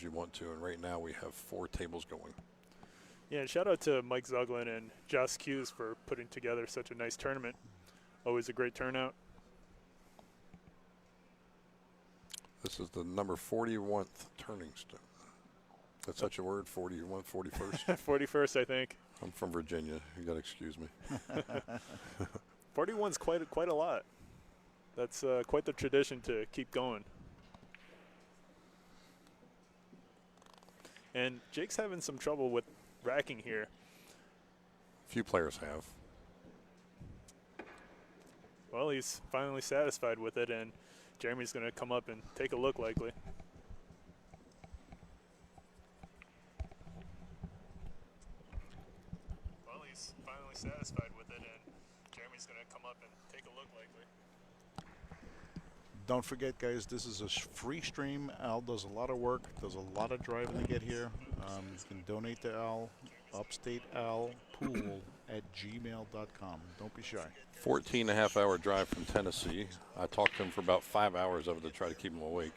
tables you want to, and right now we have 4 tables going. Yeah, and shout out to Mike Zuglin and Joss Hughes for putting together such a nice tournament. Always a great turnout. This is the number 41st turning stone. That's such a word, 41, 41st? 41st, I think. I'm from Virginia. You got to excuse me. 41's quite a lot. That's quite the tradition to keep going. And Jake's having some trouble with racking here. Few players have. Well, he's finally satisfied with it, and Jeremy's going to come up and take a look likely. Well, he's finally satisfied with it, and Jeremy's going to come up and take a look likely. Don't forget, guys, this is a free stream. Al does a lot of work, does a lot of driving to get here. You can donate to Al, upstatealpool@gmail.com. Don't be shy. 14.5-hour drive from Tennessee. I talked to him for about 5 hours of it to try to keep him awake.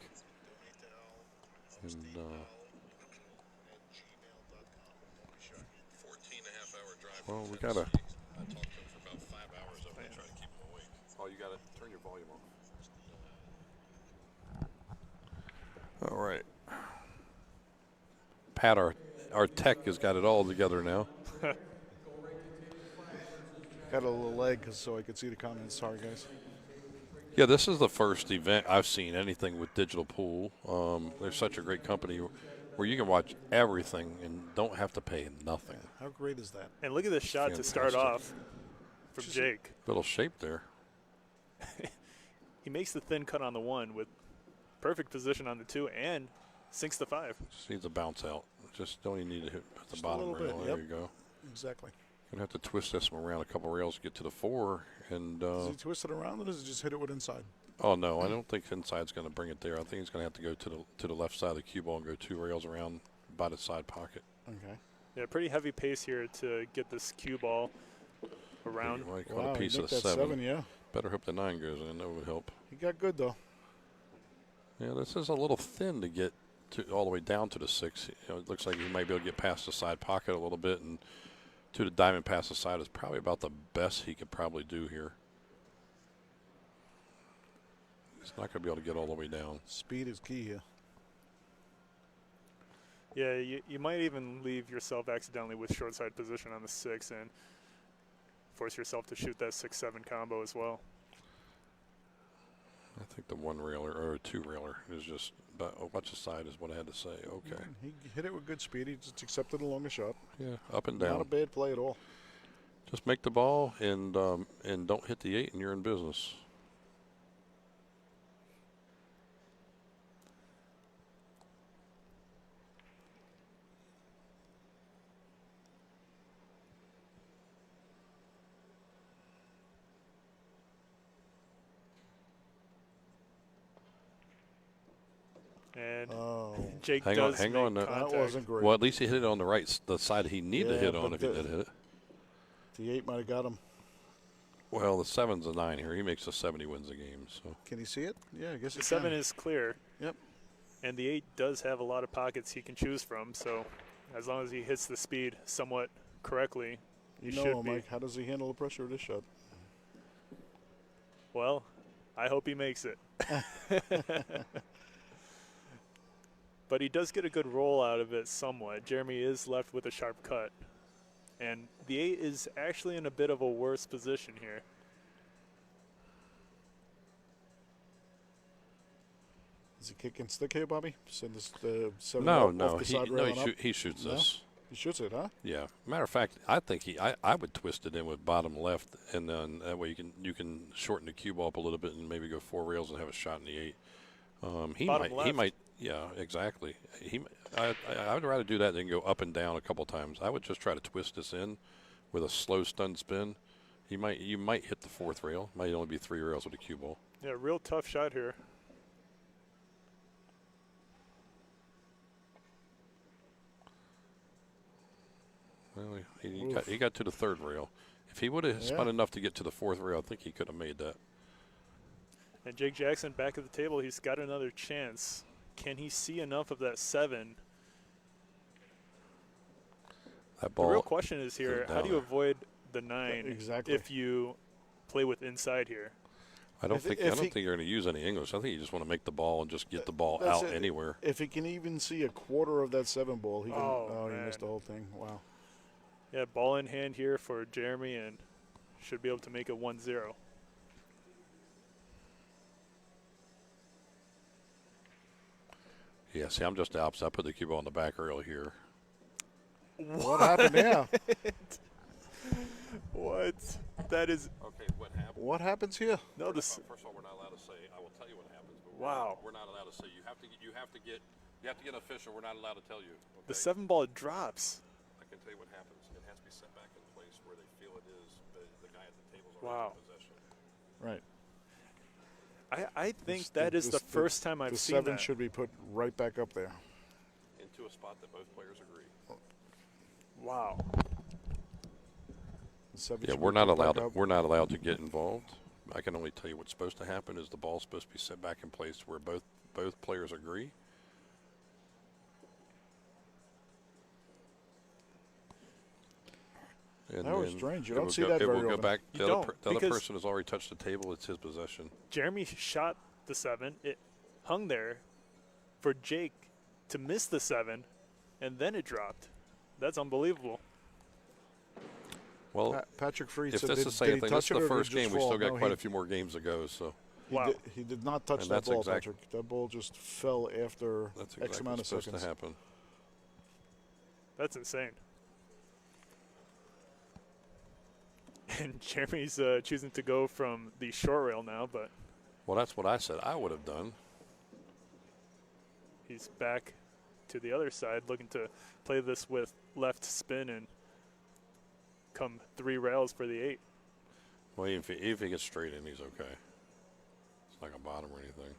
And, 14.5-hour drive. Well, we got to. I talked to him for about 5 hours of it to try to keep him awake. Oh, you got to turn your volume off. All right. Pat, our tech has got it all together now. Got a little leg so I could see the comments. Sorry, guys. Yeah, this is the first event I've seen anything with digital pool. They're such a great company where you can watch everything and don't have to pay nothing. How great is that? And look at this shot to start off from Jake. Little shape there. He makes the thin cut on the 1 with perfect position on the 2 and sinks the 5. Just needs a bounce out. Just don't even need to hit at the Just bottom rail. bit, There you go. Exactly. Gonna have to twist this one around a couple rails to get to the 4. And does he twist it around, or does he just hit it with inside? Oh no, I don't think inside's gonna bring it there. I think he's gonna have to go to the left side of the cue ball and go 2 rails around by the side pocket. Okay. Yeah, pretty heavy pace here to get this cue ball around. Wow, a piece of the 7. Yeah. Better hope the 9 goes in. That would help. He got good though. Yeah, this is a little thin to get all the way down to the 6. It looks like he might be able to get past the side pocket a little bit, and to the diamond past the side is probably about the best he could probably do here. He's not going to be able to get all the way down. Speed is key here. Yeah, you might even leave yourself accidentally with short side position on the 6 and force yourself to shoot that 6-7 combo as well. I think the 1 railer or a 2 railer is just about watch the side is what I had to say. Okay. He hit it with good speed. He just accepted a longer shot. Yeah, up and down. Not a bad play at all. Just make the ball and don't hit the 8 and you're in business. And Jake hang does on, make hang on. contact. That wasn't great. Well, at least he hit it on the side he needed to hit on if he did hit it. The 8 might have got him. Well, the 7's a 9 here. He makes a 7, he wins the game. So can he see it? Yeah, I guess the 7 is clear. Yep. And the 8 does have a lot of pockets he can choose from. So as long as he hits the speed somewhat correctly, he should be. Mike, how does he handle the pressure of this shot? Well, I hope he makes it. But he does get a good roll out of it somewhat. Jeremy is left with a sharp cut. And the 8 is actually in a bit of a worse position here. Is he kick and stick here, Bobby? Send this 7 no, off the side rail and up? he shoots this. He shoots it, huh? Yeah. Matter of fact, I think I would twist it in with bottom left, and then that way you can shorten the cue ball up a little bit and maybe go 4 rails and have a shot in the 8. He might. Yeah, exactly. I would rather do that than go up and down a couple times. I would just try to twist this in with a slow stun spin. You might hit the 4th rail. Might only be 3 rails with a cue ball. Yeah, real tough shot here. Well, he got to the 3rd rail. If he would have spun enough to get to the 4th rail, I think he could have made that. And Jake Jackson back at the table. He's got another chance can he see enough of that 7? That The real ball. question is here, down how do you there. avoid the 9 Exactly. if you play with inside here? I don't If- think if I don't he- think you're going to use any English. I think you just want to make the ball and just get the ball That's out it. anywhere. If he can even see a quarter of that 7 ball, he can. Oh, He man. missed the whole thing. Wow. Yeah, ball in hand here for Jeremy, and should be able to make it 1-0. Yeah, see, I'm just the opposite. I put the cue ball in the back rail here. What happened there? What? That is Okay, what happened? What happens here? no. This. First of all, we're not allowed to say. I will tell you what happens. But Wow. We're not allowed to say. You have to get an official. We're not allowed to tell you. Okay? The 7 ball drops. I can tell you what happens. It has to be set back in place where they feel it is. The guy at the table is Wow. already in possession. Right. I think This- that is the first time I've the seen 7 that. should be put right back up there. Into a spot that both players agree. Wow. The 7 Yeah, should we're be not put back allowed. up. We're not allowed to get involved. I can only tell you what's supposed to happen is the ball's supposed to be set back in place where both players agree. And That was then strange. You it don't will see go, that it very will go often. back. You The don't, other because- person has already touched the table. It's his possession. Jeremy shot the 7. It hung there for Jake to miss the 7, and then it dropped. That's unbelievable. Well, Patrick Freed if said, this did, is the did same he thing, touch this is it the or did it first just game. We fall? still got No, quite he- a few more games to go. So Wow. He did not touch And that that's ball, exact- Patrick. That ball just fell after that's X exactly amount what's of supposed seconds. to happen. That's insane. And Jeremy's choosing to go from the short rail now, but Well, that's what I said I would have done. he's back to the other side, looking to play this with left spin and come 3 rails for the 8. Well, even if he gets straight in, he's okay. It's not gonna bottom or anything.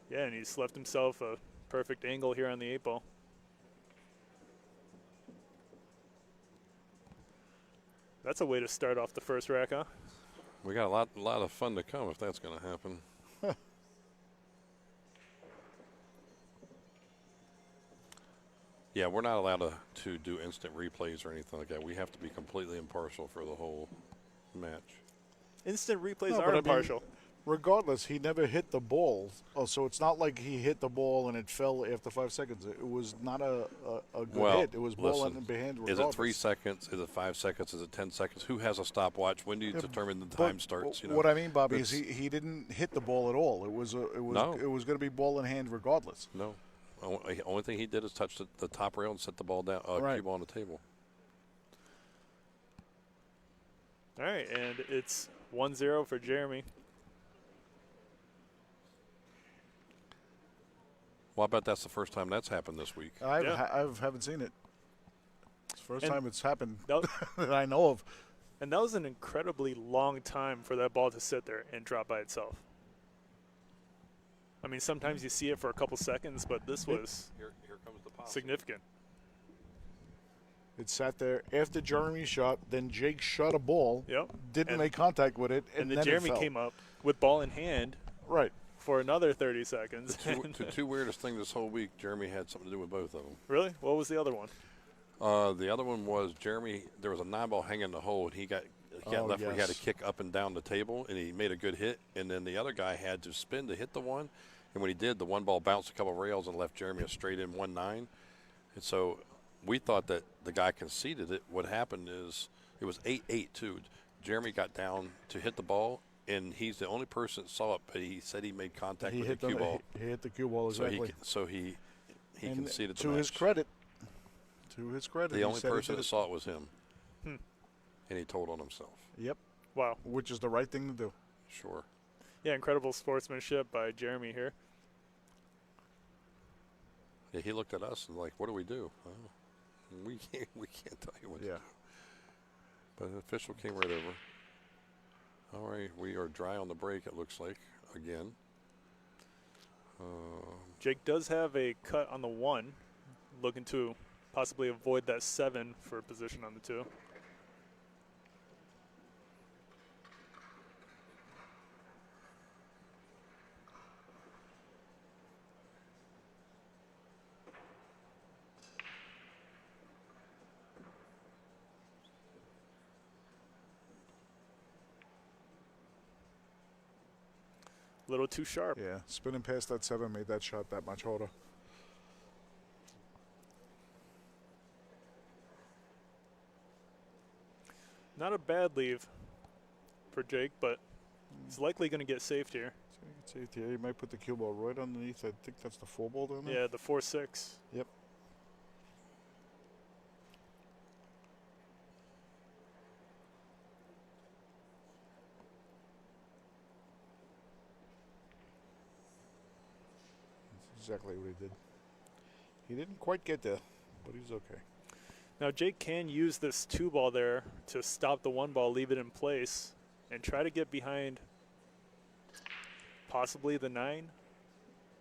Yeah, and he's left himself a perfect angle here on the 8 ball. That's a way to start off the first rack, huh? We got a lot of fun to come if that's going to happen. Yeah, we're not allowed to do instant replays or anything like that. We have to be completely impartial for the whole match. Instant replays No, but are I mean, impartial. Regardless, he never hit the ball. Oh, so it's not like he hit the ball and it fell after 5 seconds. It was not a good hit. It was ball listen, in behand Is regardless. it 3 seconds? Is it 5 seconds? Is it 10 seconds? Who has a stopwatch? When do you determine the But time starts? You know, what I mean, Bobby, is it's- he didn't hit the ball at all. It was No. going to be ball in hand regardless. No. Only thing he did is touch the top rail and set the ball down, Right. cue ball on the table. All right, and it's 1-0 for Jeremy. Well, I bet that's the first time that's happened this week. I Yeah. haven't seen it. It's the first And time it's happened That, that I know of. and that was an incredibly long time for that ball to sit there and drop by itself. I mean, sometimes you see it for a couple seconds, but this was Here comes the pop. significant. It sat there after Jeremy shot. Then Jake shot a ball, Yep. didn't And- make contact with it, And and then then Jeremy it fell. came up with ball in hand Right. for another 30 seconds. The two weirdest things this whole week, Jeremy had something to do with both of them. Really? What was the other one? The other one was Jeremy. There was a 9-ball hanging in the hole, and he got left where he had to yes. kick up and down the table, and he made a good hit. And then the other guy had to spin to hit the one, and when he did, the one ball bounced a couple of rails and left Jeremy a straight in 1-9. And so we thought that the guy conceded it. What happened is it was 8-8 too. Jeremy got down to hit the ball, and he's the only person that saw it. But he said he made contact He with hit the cue ball, He hit the cue ball so exactly. he And conceded the to his match. credit. To his credit, The he only said he person did that it. saw it was him. Hmm. And he told on himself. Yep, Wow. which is the right thing to do. Sure. Yeah, incredible sportsmanship by Jeremy here. Yeah, he looked at us and like, what do we do? Oh, we can't tell you what to do. But the official came right over. All right, we are dry on the break, it looks like, again. Jake does have a cut on the 1, looking to possibly avoid that 7 for position on the 2. A little too sharp. Yeah, spinning past that 7 made that shot that much harder. Not a bad leave for Jake, but he's likely going to get saved here. So you can see it here. He might put the cue ball right underneath. I think that's the 4 ball down there. Yeah, the 4-6. Yep. That's exactly what he did. He didn't quite get there, but he's okay. Now Jake can use this 2 ball there to stop the 1 ball, leave it in place, and try to get behind possibly the 9.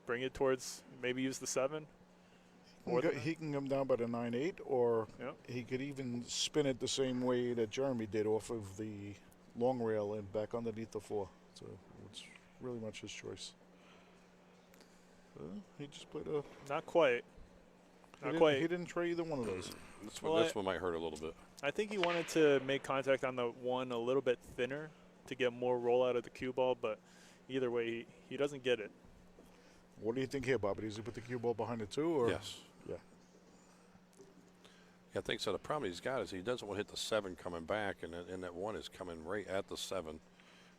Bring it towards, maybe use the 7. He can come down by the 9-8, or he could even spin it the same way that Jeremy did off of the long rail and back underneath the 4. So it's really much his choice. He just played a... Not quite. Not quite. He didn't try either one of those. This one might hurt a little bit. I think he wanted to make contact on the 1 a little bit thinner to get more roll out of the cue ball, but either way, he doesn't get it. What do you think here, Bobby? Does he put the cue ball behind the 2? Or? Yes. Yeah. I think so. The problem he's got is he doesn't want to hit the 7 coming back, and that 1 is coming right at the 7.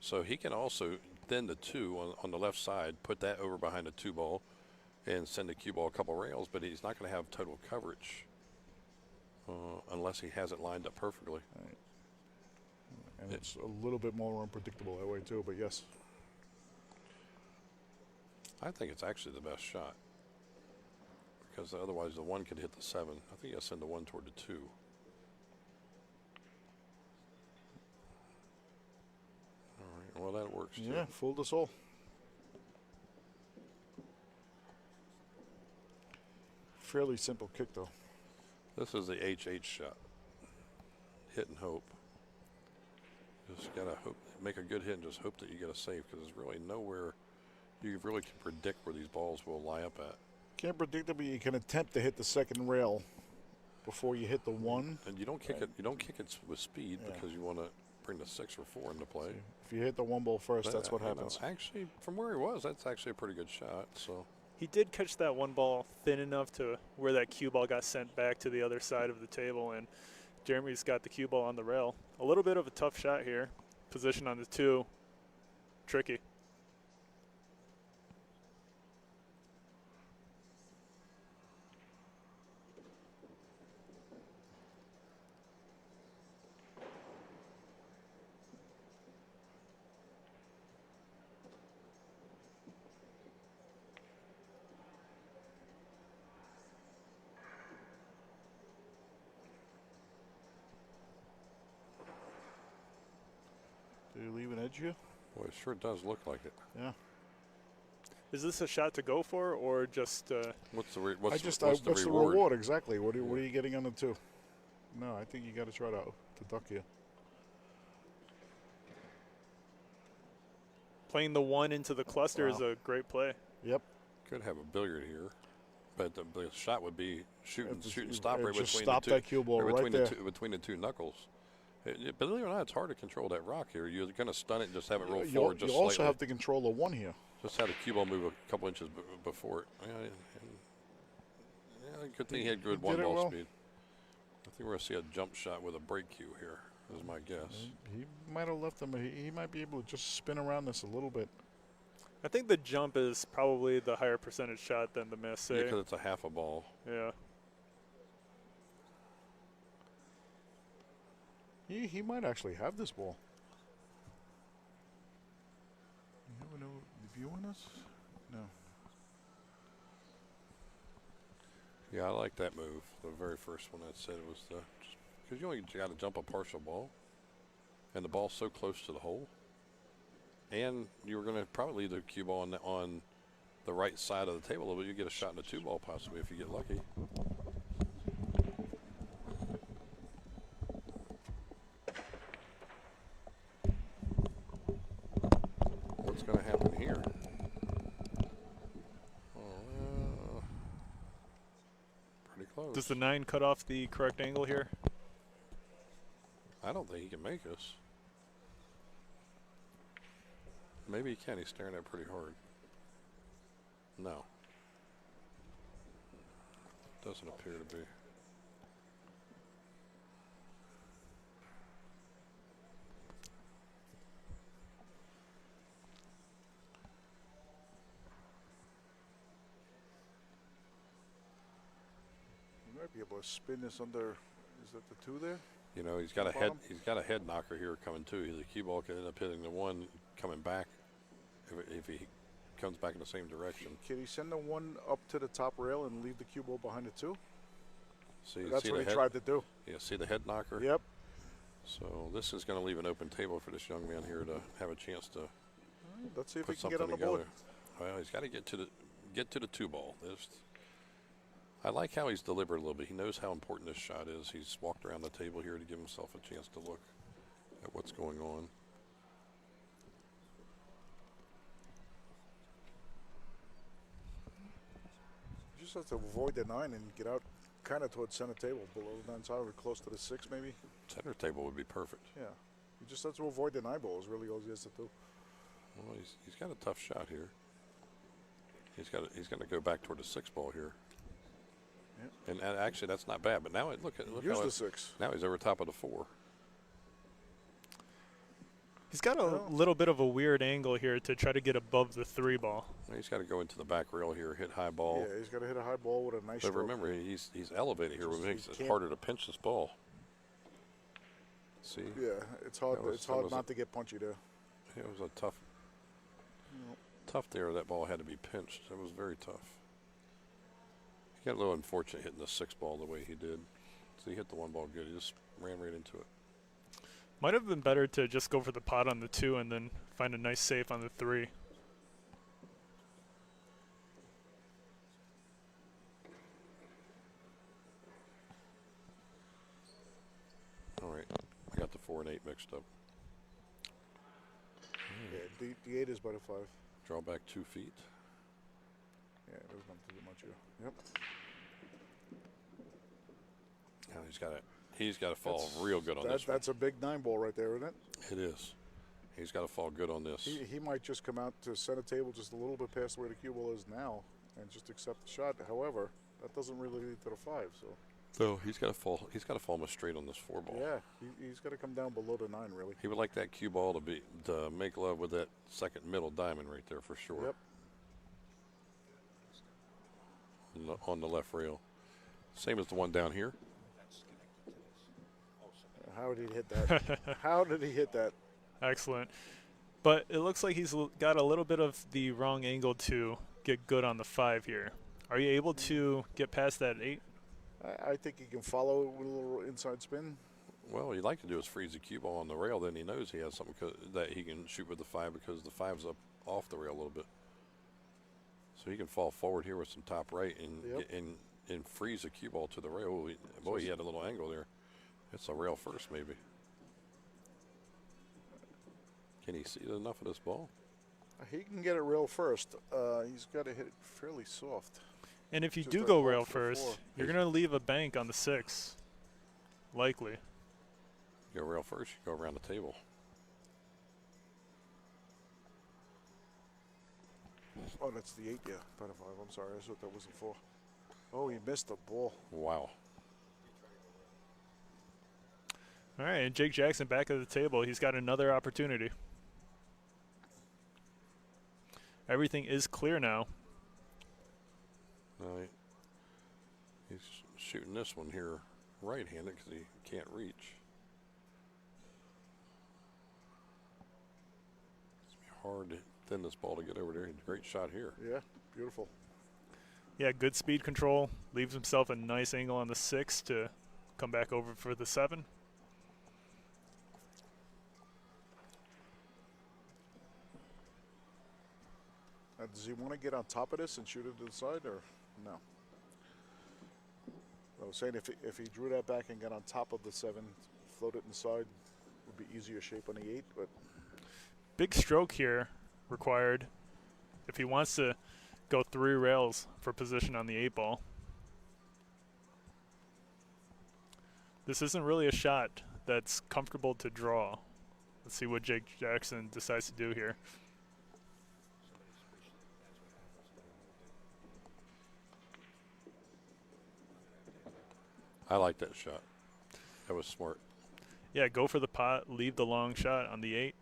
So he can also thin the 2 on the left side, put that over behind the 2 ball, and send the cue ball a couple rails, but he's not going to have total coverage unless he has it lined up perfectly. Right. And it's a little bit more unpredictable that way too, but yes. I think it's actually the best shot because otherwise the 1 could hit the 7. I think I'll send the 1 toward the 2. All right, well, that works too. Yeah, fooled us all. Fairly simple kick, though. This is the HH shot. Hit and hope. Just gotta hope, make a good hit and just hope that you get a save because there's really nowhere you really can predict where these balls will lie up at. Can't predict it, but you can attempt to hit the 2nd rail before you hit the 1. And you don't kick it. You don't kick it with speed because you want to bring the 6 or 4 into play. If you hit the 1 ball first, that's what happens. Actually, from where he was, that's actually a pretty good shot. So. He did catch that 1 ball thin enough to where that cue ball got sent back to the other side of the table, and Jeremy's got the cue ball on the rail. A little bit of a tough shot here. Position on the 2. Tricky. Did you leave an edge here? Boy, it sure does look like it. Yeah. Is this a shot to go for, or just? What's the what's the reward exactly? What are you getting on the 2? No, I think you got to try to duck here. Playing the 1 into the cluster is a great play. Yep. Could have a billiard here, but the shot would be shoot and stop right just between stop the 2. That cue ball right there. Between the 2 knuckles. Believe it or not, it's hard to control that rock here. You're going to stun it and just have it roll forward just slightly. You also have to control the 1 here. Just have the cue ball move a couple inches before it. Yeah, good thing he had good 1 ball speed. I think we're going to see a jump shot with a break cue here, is my guess. He might have left him. He might be able to just spin around this a little bit. I think the jump is probably the higher percentage shot than the miss. Yeah, because it's a half a ball. Yeah. He might actually have this ball. You never know the view on this? No. Yeah, I like that move. The very first one that said it was because you only got to jump a partial ball, and the ball's so close to the hole, and you were going to probably leave the cue ball on the right side of the table a little bit. You get a shot in the 2 ball possibly if you get lucky. What's going to happen here? Pretty close. Does the 9 cut off the correct angle here? I don't think he can make us. Maybe he can. He's staring at it pretty hard. No. Doesn't appear to be. You might be able to spin this under. Is that the 2 there? You know, he's got a head. He's got a head knocker here coming too. The cue ball could end up hitting the 1 coming back if he comes back in the same direction. Can he send the 1 up to the top rail and leave the cue ball behind the 2? See, that's what he tried to do. Yeah, see the head knocker? Yep. So this is going to leave an open table for this young man here to have a chance to let's see if put he can get on the together. board. Well, he's got to get to the 2 ball. I like how he's deliberate a little bit. He knows how important this shot is. He's walked around the table here to give himself a chance to look at what's going on. You just have to avoid the 9 and get out kind of towards center table, below the 9 side, or close to the 6 maybe. Center table would be perfect. Yeah. You just have to avoid the 9 ball is really all he has to do. Well, he's got a tough shot here. He's going to go back toward the 6 ball here. Yep. And actually, that's not bad. But now look how the 6. Now he's over top of the 4. He's got a little bit of a weird angle here to try to get above the 3 ball. He's got to go into the back rail here, hit high ball. Yeah, he's got to hit a high ball with a nice stroke. But remember, he's elevated here, which makes it harder to pinch this ball. See? Yeah, it's hard. It's hard not to get punchy there. Yeah, it was a tough. Tough there. That ball had to be pinched. It was very tough. He got a little unfortunate hitting the 6 ball the way he did. So he hit the 1 ball good. He just ran right into it. Might have been better to just go for the pot on the 2 and then find a nice safe on the 3. All right. I got the 4 and 8 mixed up. Yeah, the 8 is by the 5. Draw back 2 feet. Yeah, there's not too much here. Yep. Now he's got to fall real good on this one. That's a big 9 ball right there, isn't it? It is. He's got to fall good on this. He might just come out to center table just a little bit past where the cue ball is now and just accept the shot. However, that doesn't really lead to the 5. So he's got to fall. He's got to fall almost straight on this 4 ball. Yeah, he's got to come down below the 9 really. He would like that cue ball to make love with that second middle diamond right there for sure. Yep. On the left rail. Same as the one down here. How did he hit that? How did he hit that? Excellent. But it looks like he's got a little bit of the wrong angle to get good on the 5 here. Are you able to get past that 8? I think he can follow it with a little inside spin. Well, what he'd like to do is freeze the cue ball on the rail. Then he knows he has something that he can shoot with the 5 because the 5's up off the rail a little bit. So he can fall forward here with some top right and freeze the cue ball to the rail. Boy, he had a little angle there. It's a rail first, maybe. Can he see enough of this ball? He can get it rail first. He's got to hit it fairly soft. And if you do go rail first, you're going to leave a bank on the 6, likely. You go rail first, you go around the table. Oh, that's the 8, yeah. By the 5, I'm sorry. I thought that was the 4. Oh, he missed the ball. Wow. All right, and Jake Jackson back at the table. He's got another opportunity. Everything is clear now. He's shooting this one here right-handed because he can't reach. It's hard to thin this ball to get over there. Great shot here. Yeah, beautiful. Yeah, good speed control. Leaves himself a nice angle on the 6 to come back over for the 7. Does he want to get on top of this and shoot it to the side, or no? I was saying if he drew that back and got on top of the 7, float it inside, would be easier shape on the 8. But big stroke here required if he wants to go 3 rails for position on the 8 ball. This isn't really a shot that's comfortable to draw. Let's see what Jake Jackson decides to do here. I like that shot. That was smart. Yeah, go for the pot, leave the long shot on the 8.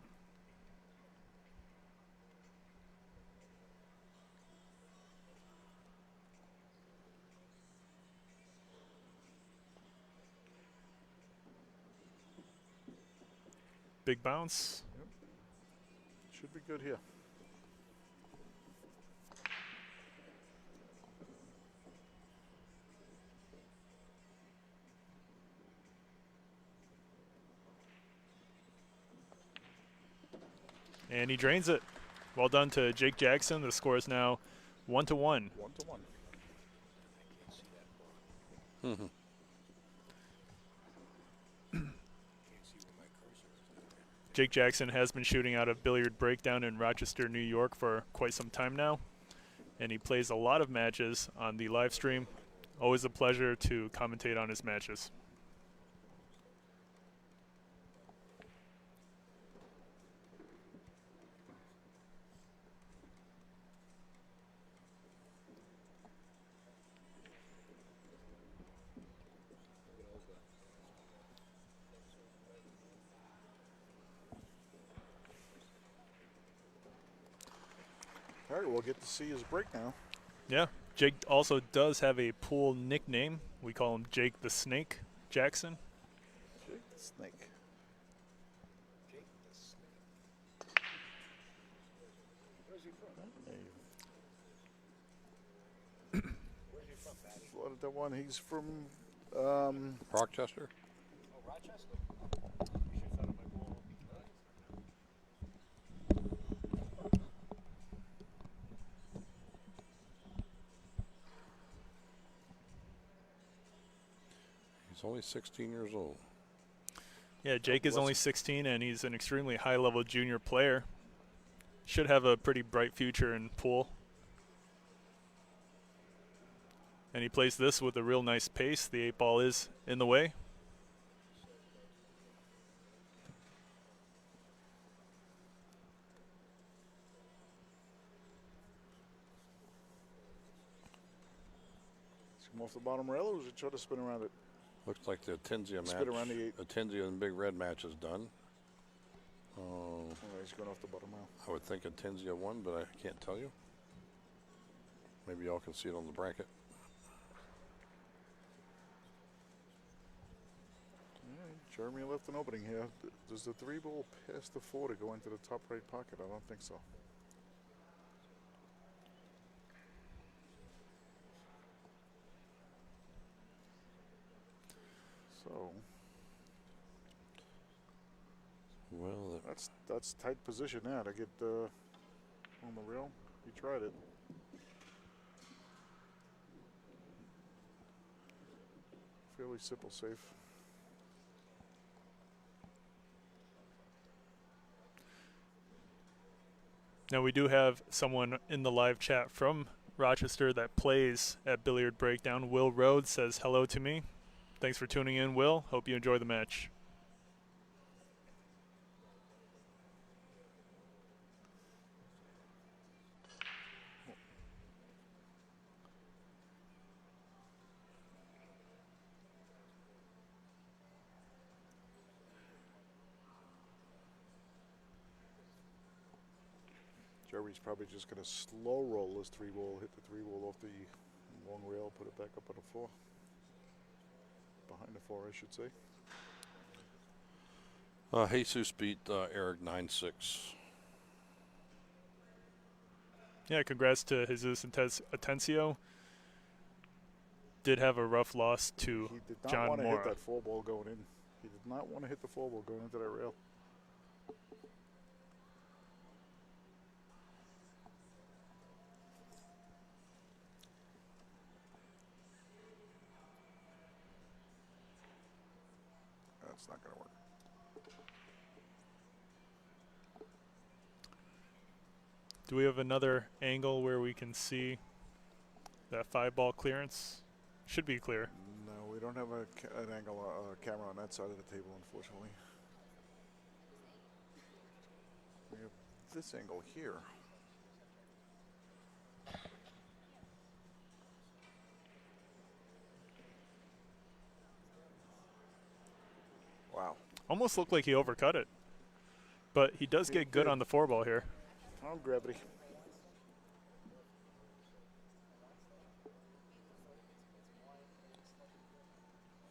Big bounce. Yep. Should be good here. And he drains it. Well done to Jake Jackson. The score is now 1-1. 1-1. Mm-hmm. Jake Jackson has been shooting out of Billiard Breakdown in Rochester, New York for quite some time now. And he plays a lot of matches on the live stream. Always a pleasure to commentate on his matches. All right, we'll get to see his break now. Yeah, Jake also does have a pool nickname. We call him Jake the Snake Jackson. Jake the Snake. Where's he from? Where's he from, Patty? Flooded that one. He's from Rochester? Oh, Rochester? He shoots out of my pool. He's only 16 years old. Yeah, Jake is only 16, and he's an extremely high-level junior player. Should have a pretty bright future in pool. And he plays this with a real nice pace. The 8 ball is in the way. Come off the bottom rail, or was it try to spin around it? Looks like the Atenzia match. Spin around the 8. Atenzia and Big Red match is done. Oh, he's going off the bottom rail. I would think Atenzia won, but I can't tell you. Maybe y'all can see it on the bracket. Jeremy left an opening here. Does the 3 ball pass the 4 to go into the top right pocket? I don't think so. So Well, that's tight position now to get on the rail. He tried it. Fairly simple safe. Now we do have someone in the live chat from Rochester that plays at Billiard Breakdown. Will Rhodes says hello to me. Thanks for tuning in, Will. Hope you enjoy the match. Jerry's probably just going to slow roll this 3 ball, hit the 3 ball off the long rail, put it back up on the 4. Behind the 4, I should say. Jesus beat Eric 9-6. Yeah, congrats to Jesus Atencio. Did have a rough loss to He did not John want to Mora. hit that 4 ball going in. He did not want to hit the 4 ball going into that rail. That's not going to work. Do we have another angle where we can see that 5 ball clearance? Should be clear. No, we don't have an angle camera on that side of the table, unfortunately. We have this angle here. Almost looked like he overcut it. But he does get good on the 4-ball here. Oh, gravity.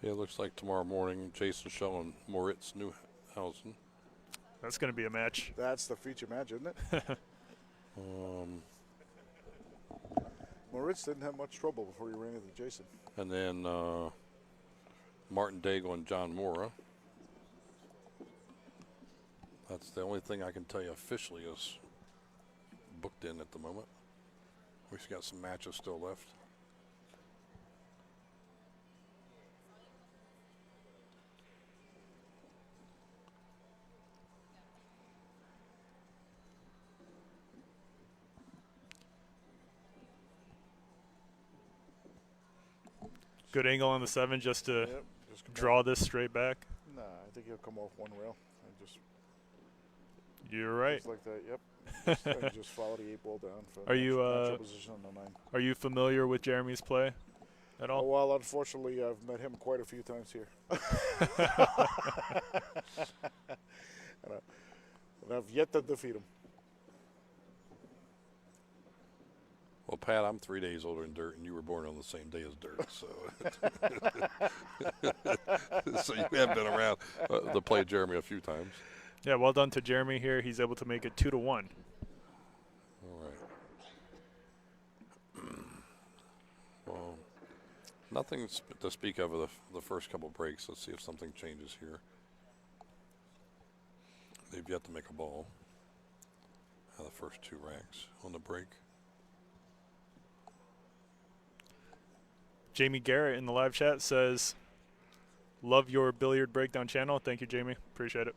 Yeah, it looks like tomorrow morning, Jason showing Moritz Newhausen. That's going to be a match. That's the feature match, isn't it? Moritz didn't have much trouble before he ran into Jason. And then Martin Daigle and John Mora. That's the only thing I can tell you officially is booked in at the moment. We've got some matches still left. Good angle on the 7 just to just draw this straight back. Nah, I think he'll come off one rail. You're right. Just like that, yep. Just follow the 8-ball down. For Are you position on the 9. Are you familiar with Jeremy's play at all? Oh, well, unfortunately, I've met him quite a few times here. and I've yet to defeat him. Well, Pat, I'm 3 days older than Dirt, and you were born on the same day as Dirt, so so you have been around to play Jeremy a few times. Yeah, well done to Jeremy here. He's able to make it 2-1. All right. Well, nothing to speak of the first couple breaks. Let's see if something changes here. They've yet to make a ball. The first 2 racks on the break. Jamie Garrett in the live chat says, "Love your billiard breakdown channel." Thank you, Jamie. Appreciate it.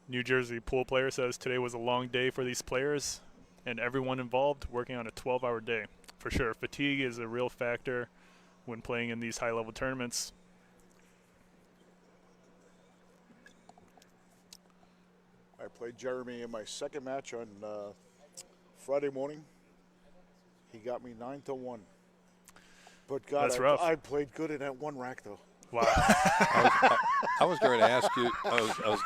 New Jersey pool player says, "Today was a long day for these players and everyone involved working on a 12-hour day." For sure, fatigue is a real factor when playing in these high-level tournaments. I played Jeremy in my second match on Friday morning. He got me 9-1. But God, That's rough. I played good in that one rack though. Wow. I was going to ask you. I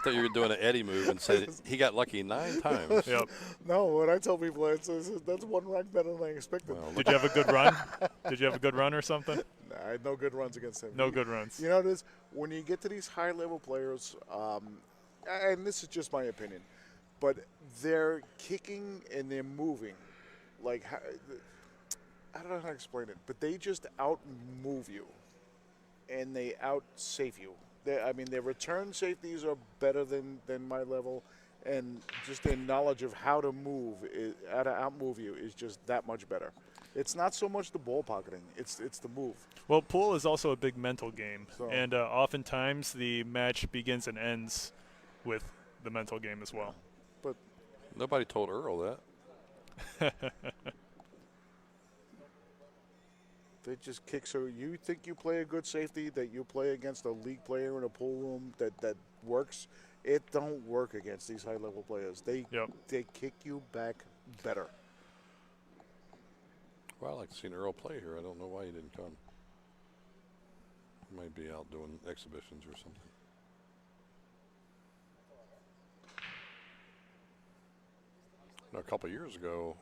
thought you were doing an Eddie move and said he got lucky 9 times. Yep. No, when I tell people that's one rack better than I expected. Well, Did you have a good run? Did you have a good run or something? Nah, I had no good runs against him. No good runs. You know this when you get to these high level players, and this is just my opinion, but they're kicking and they're moving, like I don't know how to explain it, but they just out move you, and they out safe you. Their return safeties are better than my level, and just their knowledge of how to how to out move you is just that much better. It's not so much the ball pocketing; it's the move. Well, pool is also a big mental game, So- and oftentimes the match begins and ends with the mental game as well. But nobody told Earl that. they just kick. So you think you play a good safety, that you play against a league player in a pool room that works. It don't work against these high level players. They kick you back better. Well, I like to see Earl play here. I don't know why he didn't come. He might be out doing exhibitions or something. A couple of years ago,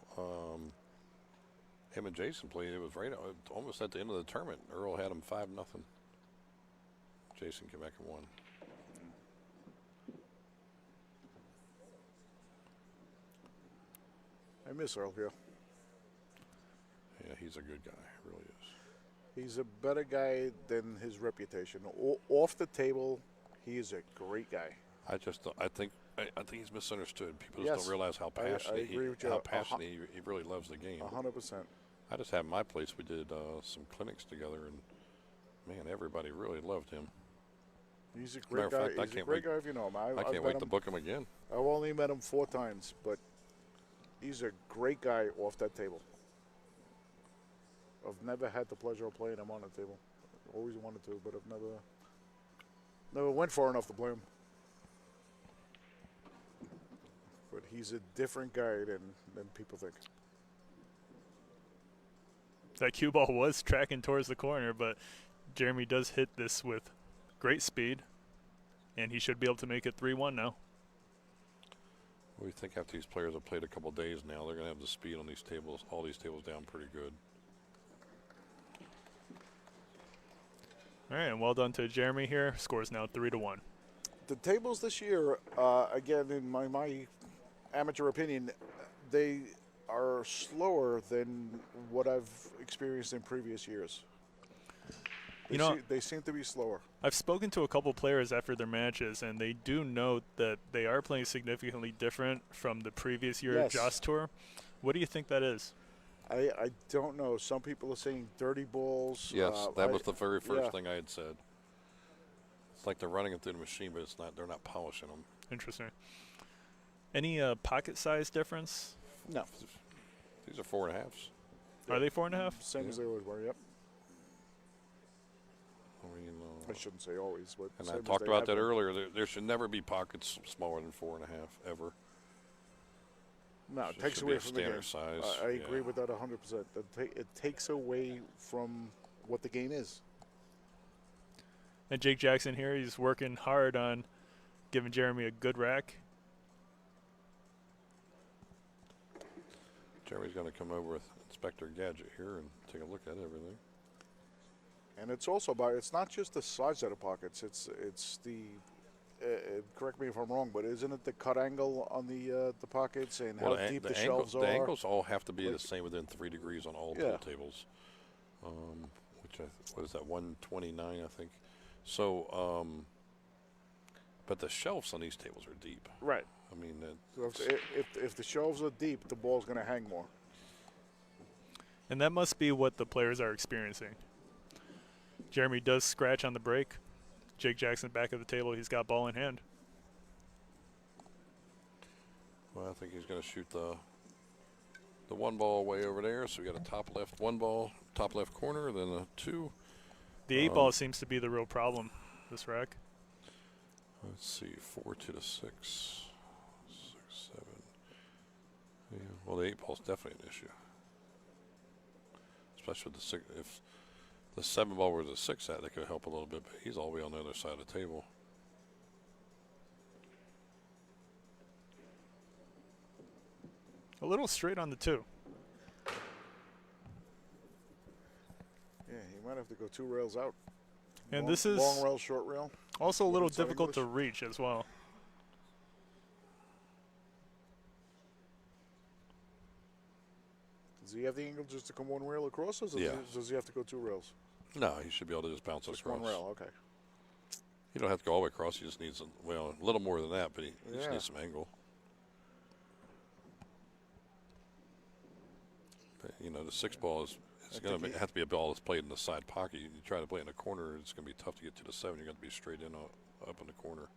him and Jason played. It was right almost at the end of the tournament. Earl had him 5-0. Jason came back and won. I miss Earl here. Yeah, he's a good guy. Really is. He's a better guy than his reputation. Off the table, he is a great guy. I think he's misunderstood. People just don't realize how passionate I agree with you. how passionate he really loves the game. 100%. I just had my place. We did some clinics together, and man, everybody really loved him. He's a great guy. He's a great guy if you know him. I can't wait to book him again. I've only met him 4 times, but he's a great guy off that table. I've never had the pleasure of playing him on the table. Always wanted to, but I've never went far enough to play him. But he's a different guy than people think. That cue ball was tracking towards the corner, but Jeremy does hit this with great speed, and he should be able to make it 3-1 now. We think after these players have played a couple days now, they're going to have the speed on these tables, all these tables down pretty good. All right, and well done to Jeremy here. Score is now 3-1. The tables this year, again, in my amateur opinion, they are slower than what I've experienced in previous years. They seem to be slower. I've spoken to a couple players after their matches, and they do note that they are playing significantly different from the previous year Joss Tour. What do you think that is? I don't know. Some people are saying dirty balls. Yes, that was the very first thing I had said. It's like they're running it through the machine, but it's not. They're not polishing them. Interesting. Any pocket size difference? No. These are 4.5s. Are they 4.5? Same as they always were. Yep. I mean, I shouldn't say always, but and I talked about that earlier. There should never be pockets smaller than 4.5 ever. No, it takes away from the game. Size. I agree with that 100%. It takes away from what the game is. And Jake Jackson here, he's working hard on giving Jeremy a good rack. Jeremy's going to come over with Inspector Gadget here and take a look at everything. And it's also it's not just the size of the pockets. It's the correct me if I'm wrong, but isn't it the cut angle on the pockets and how deep the shelves are? The angles all have to be the same within 3 degrees on all pool tables. What is that, 129, I think. So, but the shelves on these tables are deep. Right. I mean, so if the shelves are deep, the ball's going to hang more. And that must be what the players are experiencing. Jeremy does scratch on the break. Jake Jackson back of the table. He's got ball in hand. Well, I think he's going to shoot the one ball way over there. So we got a top left one ball, top left corner, then a 2. The 8 ball seems to be the real problem this rack. Let's see, 4 to the 6, 6, 7. Yeah, well, the 8 ball is definitely an issue, especially with the 6. If the 7 ball was a 6 at, that could help a little bit, but he's all the way on the other side of the table. A little straight on the 2. Yeah, he might have to go 2 rails out. And this is long rail, short rail. Also a little difficult to reach as well. Does he have the angle just to come 1 rail across, or does he have to go 2 rails? No, he should be able to just bounce it across. 1 rail, okay. You don't have to go all the way across. He just needs a little more than that, but he just needs some angle. But, the 6 ball is going to have to be a ball that's played in the side pocket. You try to play in the corner, it's going to be tough to get to the 7. You're going to be straight in up in the corner.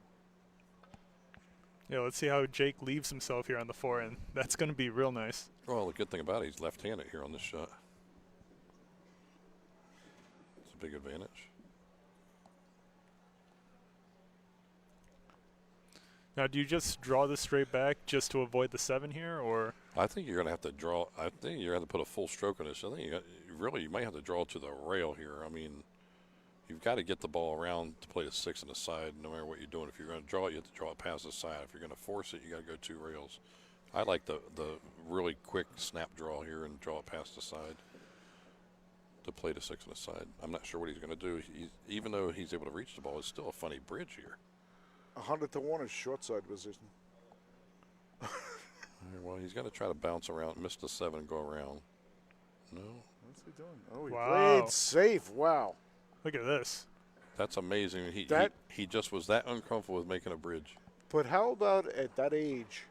Yeah, let's see how Jake leaves himself here on the 4, and that's going to be real nice. Well, the good thing about it, he's left-handed here on this shot. It's a big advantage. Now, do you just draw this straight back just to avoid the 7 here, or? I think you're going to have to draw. I think you're going to have to put a full stroke on this. I think you might have to draw to the rail here. I mean, you've got to get the ball around to play the 6 on the side, no matter what you're doing. If you're going to draw it, you have to draw it past the side. If you're going to force it, you got to go 2 rails. I like the really quick snap draw here and draw it past the side to play the 6 on the side. I'm not sure what he's going to do. Even though he's able to reach the ball, it's still a funny bridge here. 100 to 1 is short side position. Well, he's going to try to bounce around, miss the 7, and go around. No. What's he doing? Oh, he Wow. played safe. Wow. Look at this. That's amazing. He just was that uncomfortable with making a bridge. But how about at that age,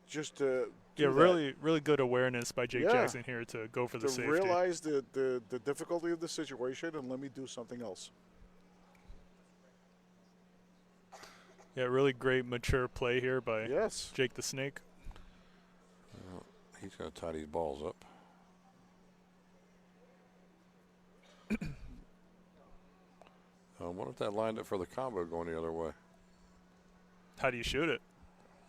just to really good awareness by Jake Jackson here to go for the safety. To realize the difficulty of the situation and let me do something else. Yeah, really great mature play here by Jake the Snake. He's going to tie these balls up. I wonder if that lined up for the combo going the other way. How do you shoot it?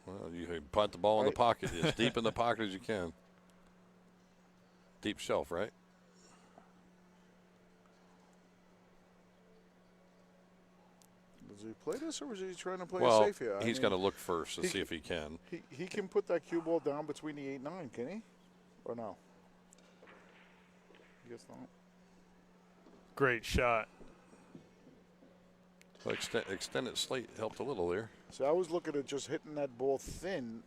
Well, you punt the ball in the pocket as deep in the pocket as you can. Deep shelf, right? Does he play this, or is he trying to play Well, safe here? he's going to look first to see if he can. He can put that cue ball down between the 8-9, can he? Or no? I guess not. Great shot. So extended slate helped a little there. So I was looking at just hitting that ball thin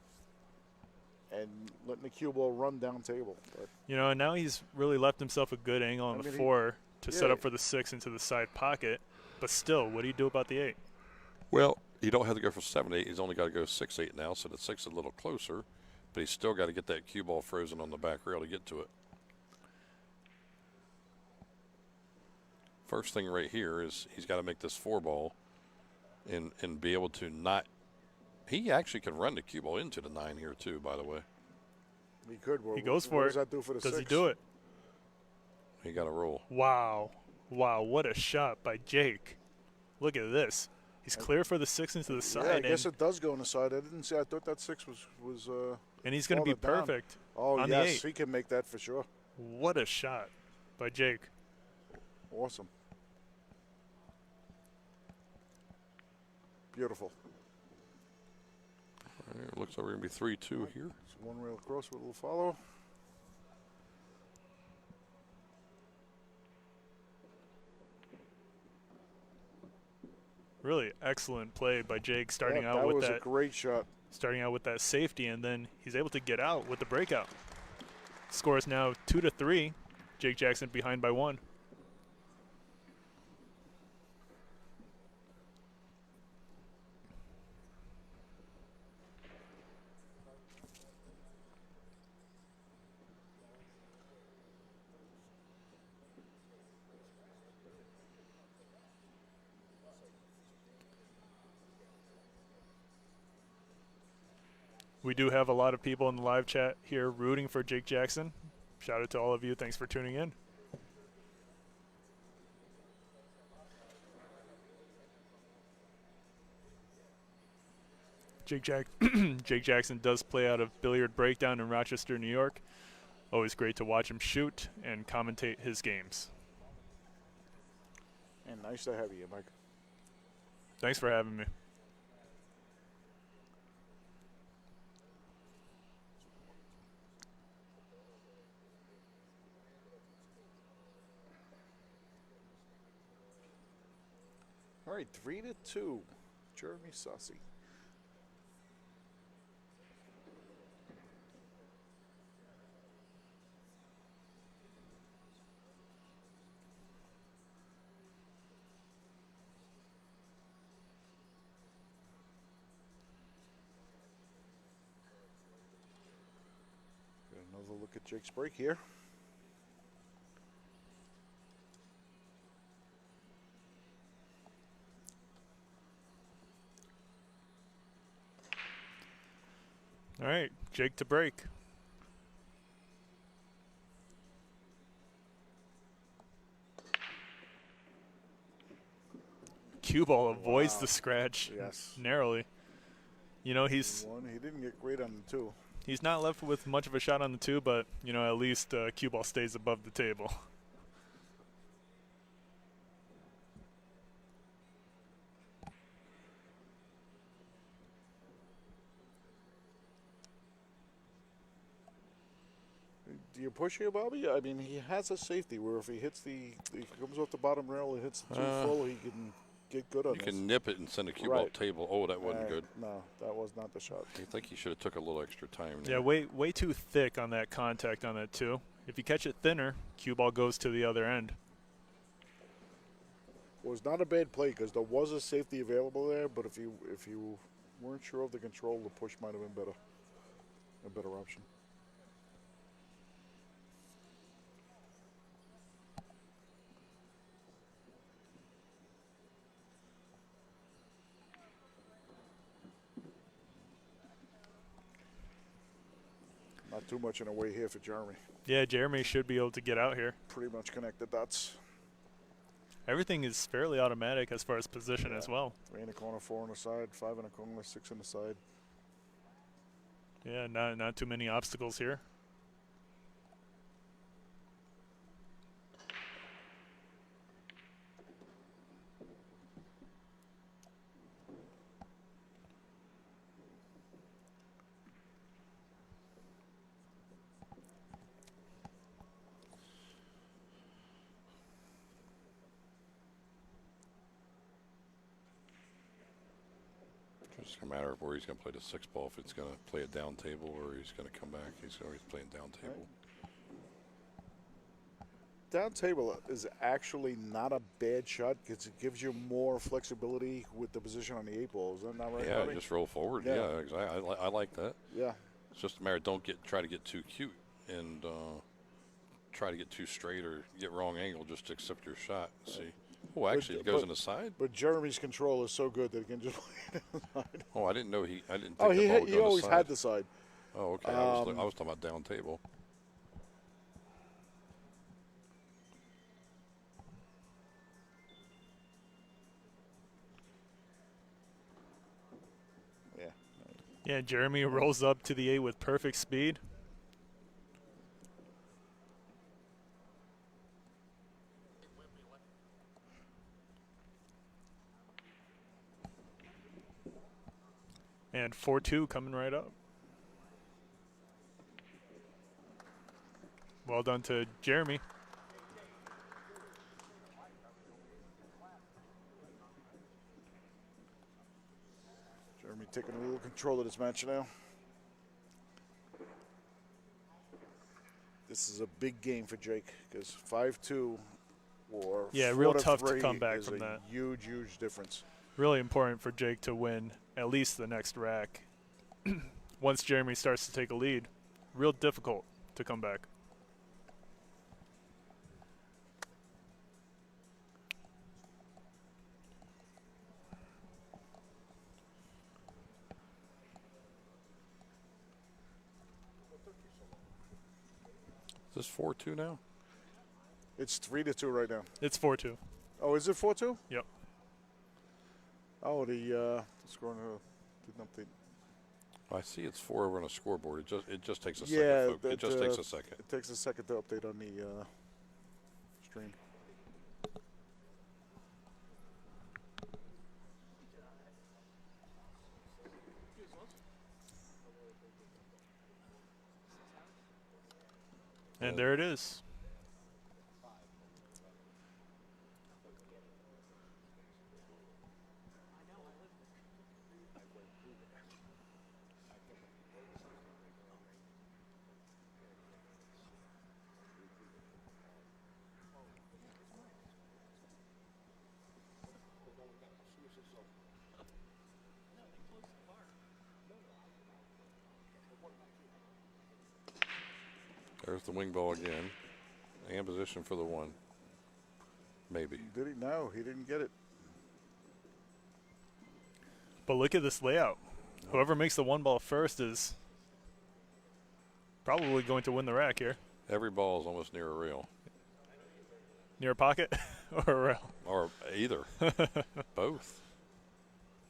and letting the cue ball run down table. But You know, and now he's really left himself a good angle on the 4 to set up for the 6 into the side pocket. But still, what do you do about the 8? Well, you don't have to go for 7-8. He's only got to go 6-8 now, so the 6 is a little closer. But he's still got to get that cue ball frozen on the back rail to get to it. First thing right here is he's got to make this 4 ball and be able to not. He actually can run the cue ball into the 9 here too, by the way. he could. He goes for it. What does that do for the 6? Does he do it? He got a roll. Wow. Wow, what a shot by Jake. Look at this. He's clear for the 6 into the side. Yeah, I guess it does go on the side. I didn't see. I thought that 6 was and he's going to be perfect. Oh, on yes, the 8. he can make that for sure. What a shot by Jake. Awesome. Beautiful. All right, looks like we're going to be 3-2 here. So one rail across with a little follow. Really excellent play by Jake starting out that with was that. a great shot. Starting out with that safety, and then he's able to get out with the breakout. Score is now 2-3. Jake Jackson behind by 1. We do have a lot of people in the live chat here rooting for Jake Jackson. Shout out to all of you. Thanks for tuning in. Jake Jackson does play out of Billiard Breakdown in Rochester, New York. Always great to watch him shoot and commentate his games. And nice to have you, Mike. Thanks for having me. All right, 3-2. Jeremy Sossei. Got another look at Jake's break here. All right, Jake to break. Cue ball avoids the scratch narrowly. You know, He didn't get great on the 2. he's not left with much of a shot on the 2, but, you know, at least cue ball stays above the table. Do you push here, Bobby? I mean, he has a safety where if he hits if he comes off the bottom rail and hits the 2 full, he can get good on this. You can nip it and send a cue ball table. Oh, that wasn't good. No, that was not the shot. I think he should have took a little extra time there. Yeah, way too thick on that contact on that 2. If you catch it thinner, cue ball goes to the other end. It was not a bad play because there was a safety available there, but if you weren't sure of the control, the push might have been a better option. Not too much in a way here for Jeremy. Yeah, Jeremy should be able to get out here. Pretty much connect the dots. Everything is fairly automatic as far as position as well. 3 in the corner, 4 on the side, 5 in the corner, 6 on the side. Yeah, not too many obstacles here. It's just a matter of where he's going to play the 6 ball. If it's going to play a down table or he's going to come back. He's always playing down table. Down table is actually not a bad shot because it gives you more flexibility with the position on the 8 ball. Is that not right? Yeah, Bobby? just roll forward. Yeah. Yeah, exactly. I like that. Yeah. It's just a matter of try to get too cute and try to get too straight or get wrong angle just to accept your shot. See. Oh, actually, it goes on the side. But Jeremy's control is so good that he can just play it inside. Oh, I didn't know I didn't think Oh, the ball would he go on always the side. had the side. Oh, okay. I was talking about down table. Yeah. Yeah, Jeremy rolls up to the 8 with perfect speed. And 4-2 coming right up. Well done to Jeremy. Jeremy taking a little control of this match now. This is a big game for Jake because 5-2 or yeah, real tough to 4-3 come back is from a that. huge difference. Really important for Jake to win at least the next rack. Once Jeremy starts to take a lead, real difficult to come back. Is this 4-2 now? It's 3-2 right now. It's 4-2. Oh, is it 4-2? Yep. Oh, the score didn't update. I see it's 4 over on a scoreboard. It just takes a Yeah, second. Folks. It just takes a second. It takes a second to update on the stream. And there it is. There's the wing ball again. And position for the 1. Maybe. Did he? No, he didn't get it. But look at this layout. Whoever makes the 1 ball first is probably going to win the rack here. Every ball is almost near a rail. Near a pocket or a rail? Or either. Both.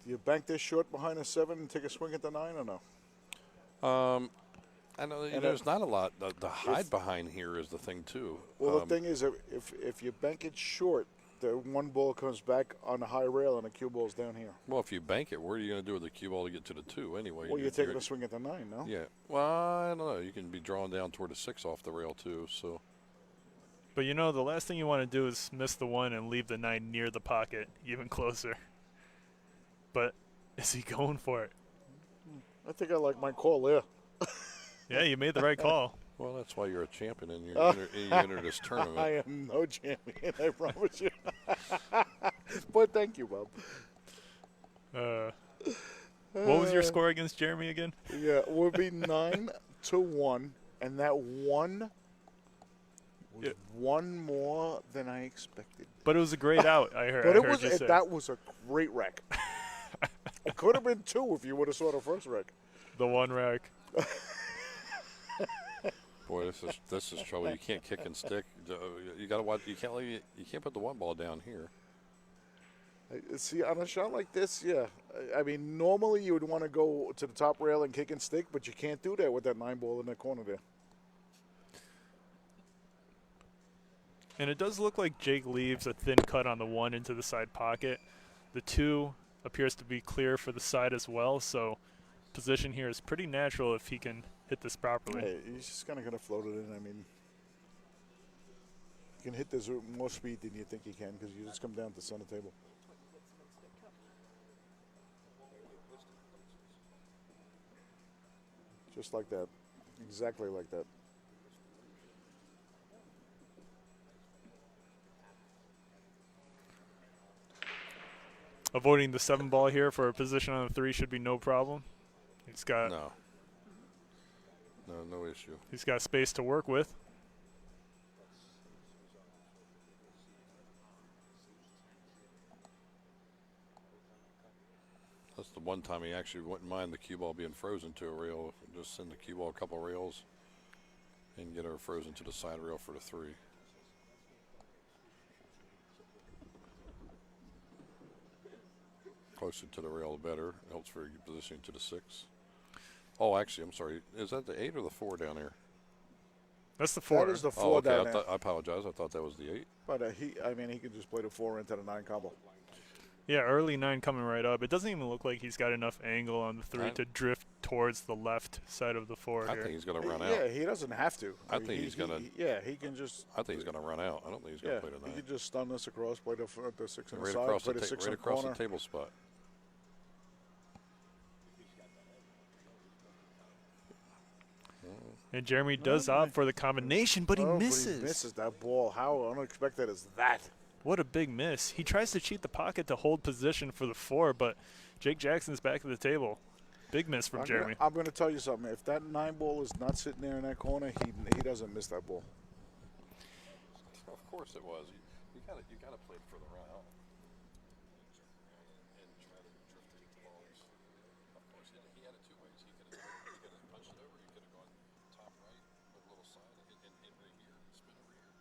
Do you bank this short behind a 7 and take a swing at the 9 or no? I know there's not a lot. The hide behind here is the thing, too. Well, the thing is, if you bank it short, the 1 ball comes back on the high rail and the cue ball's down here. Well, if you bank it, what are you going to do with the cue ball to get to the 2 anyway? Well, you're taking a swing at the 9, no? Yeah. Well, I don't know. You can be drawn down toward the 6 off the rail, too. So. But, you know, the last thing you want to do is miss the 1 and leave the 9 near the pocket, even closer. But is he going for it? I think I like my call there. Yeah, you made the right call. Well, that's why you're a champion and you enter this tournament. I am no champion, I promise you. But thank you, Bob. What was your score against Jeremy again? Yeah, it would be 9-1, and that 1 was 1 more than I expected. But it was a great out, I heard. But I heard you say. that was a great wreck. It could have been 2 if you would have saw the first wreck. The 1 rack. Boy, this is trouble. You can't kick and stick. You got to watch. You can't put the 1 ball down here. See, on a shot like this, yeah. I mean, normally you would want to go to the top rail and kick and stick, but you can't do that with that 9-ball in the corner there. And it does look like Jake leaves a thin cut on the 1 into the side pocket. The 2 appears to be clear for the side as well, so position here is pretty natural if he can hit this properly. Yeah, he's just kind of going to float it in. I mean, you can hit this with more speed than you think you can because you just come down to center table. Just like that. Exactly like that. Avoiding the 7 ball here for a position on the 3 should be no problem. He's got no issue. He's got space to work with. That's the one time he actually wouldn't mind the cue ball being frozen to a rail. Just send the cue ball a couple rails and get her frozen to the side rail for the 3. Closer to the rail, the better. Helps for positioning to the 6. Oh, actually, I'm sorry. Is that the 8 or the 4 down there? That's the 4. That is the 4 down there. I apologize. I thought that was the 8. But he can just play the 4 into the 9 combo. Yeah, early 9 coming right up. It doesn't even look like he's got enough angle on the 3 to drift towards the left side of the 4 here. I think he's going to run out. Yeah, he doesn't have to. I think he's going to. Yeah, he can just. I think he's going to run out. I don't think he's going to play the 9. He can just stun this across, play the 6 on the Right side, across play the 6 right in the across corner. the table spot. And Jeremy does opt for the combination, but he misses. But he misses that ball. How unexpected is that? What a big miss. He tries to cheat the pocket to hold position for the 4, but Jake Jackson's back at the table. Big miss from Jeremy. I'm going to tell you something. If that 9 ball is not sitting there in that corner, he doesn't miss that ball. Of course it was. You got to play it for the run out. And try to drift to the balls. Of course, he had it 2 ways. He could have punched it over. He could have gone top right with a little side and hit right here, spin over here.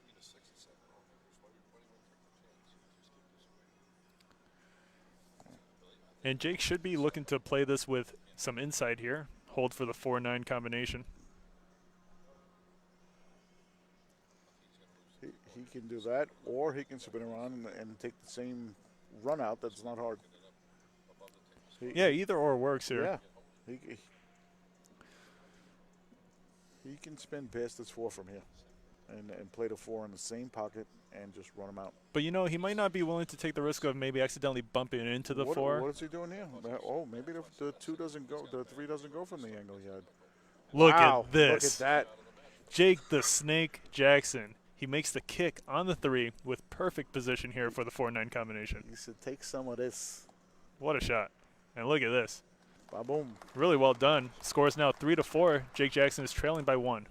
He need a 6 and 7 all fingers. Why would he take the chance? Just keep this away. And Jake should be looking to play this with some inside here. Hold for the 4-9 combination. He can do that, or he can spin around and take the same run out. That's not hard. Yeah, either or works here. Yeah. He can spin past this 4 from here and play the 4 in the same pocket and just run him out. But, you know, he might not be willing to take the risk of maybe accidentally bumping into the 4. What is he doing here? Oh, maybe the 2 doesn't go. The 3 doesn't go from the angle he had. Look Wow, at this. Look at that. Jake the Snake Jackson. He makes the kick on the 3 with perfect position here for the 4-9 combination. He said, take some of this. What a shot. And look at this. Ba-boom. Really well done. Score is now 3-4. Jake Jackson is trailing by 1.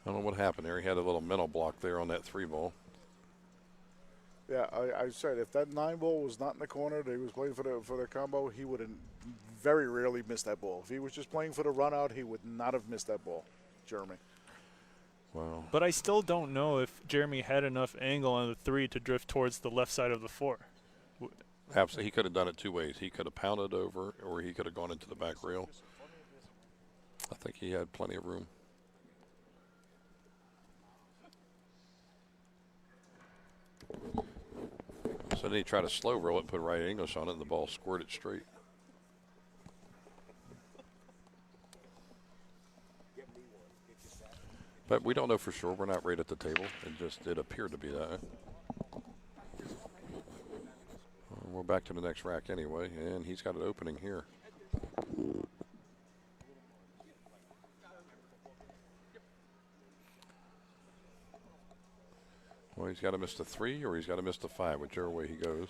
I don't know what happened there. He had a little mental block there on that 3 ball. Yeah, I said if that 9 ball was not in the corner, that he was playing for the combo, he would have very rarely missed that ball. If he was just playing for the run out, he would not have missed that ball, Jeremy. Wow. But I still don't know if Jeremy had enough angle on the 3 to drift towards the left side of the 4. Absolutely. He could have done it 2 ways. He could have pounded over, or he could have gone into the back rail. I think he had plenty of room. So then he tried to slow roll it, put right English on it, and the ball squirted straight. But we don't know for sure. We're not right at the table. It appeared to be that. We're back to the next rack anyway, and he's got an opening here. Well, he's got to miss the 3 or he's got to miss the 5, whichever way he goes.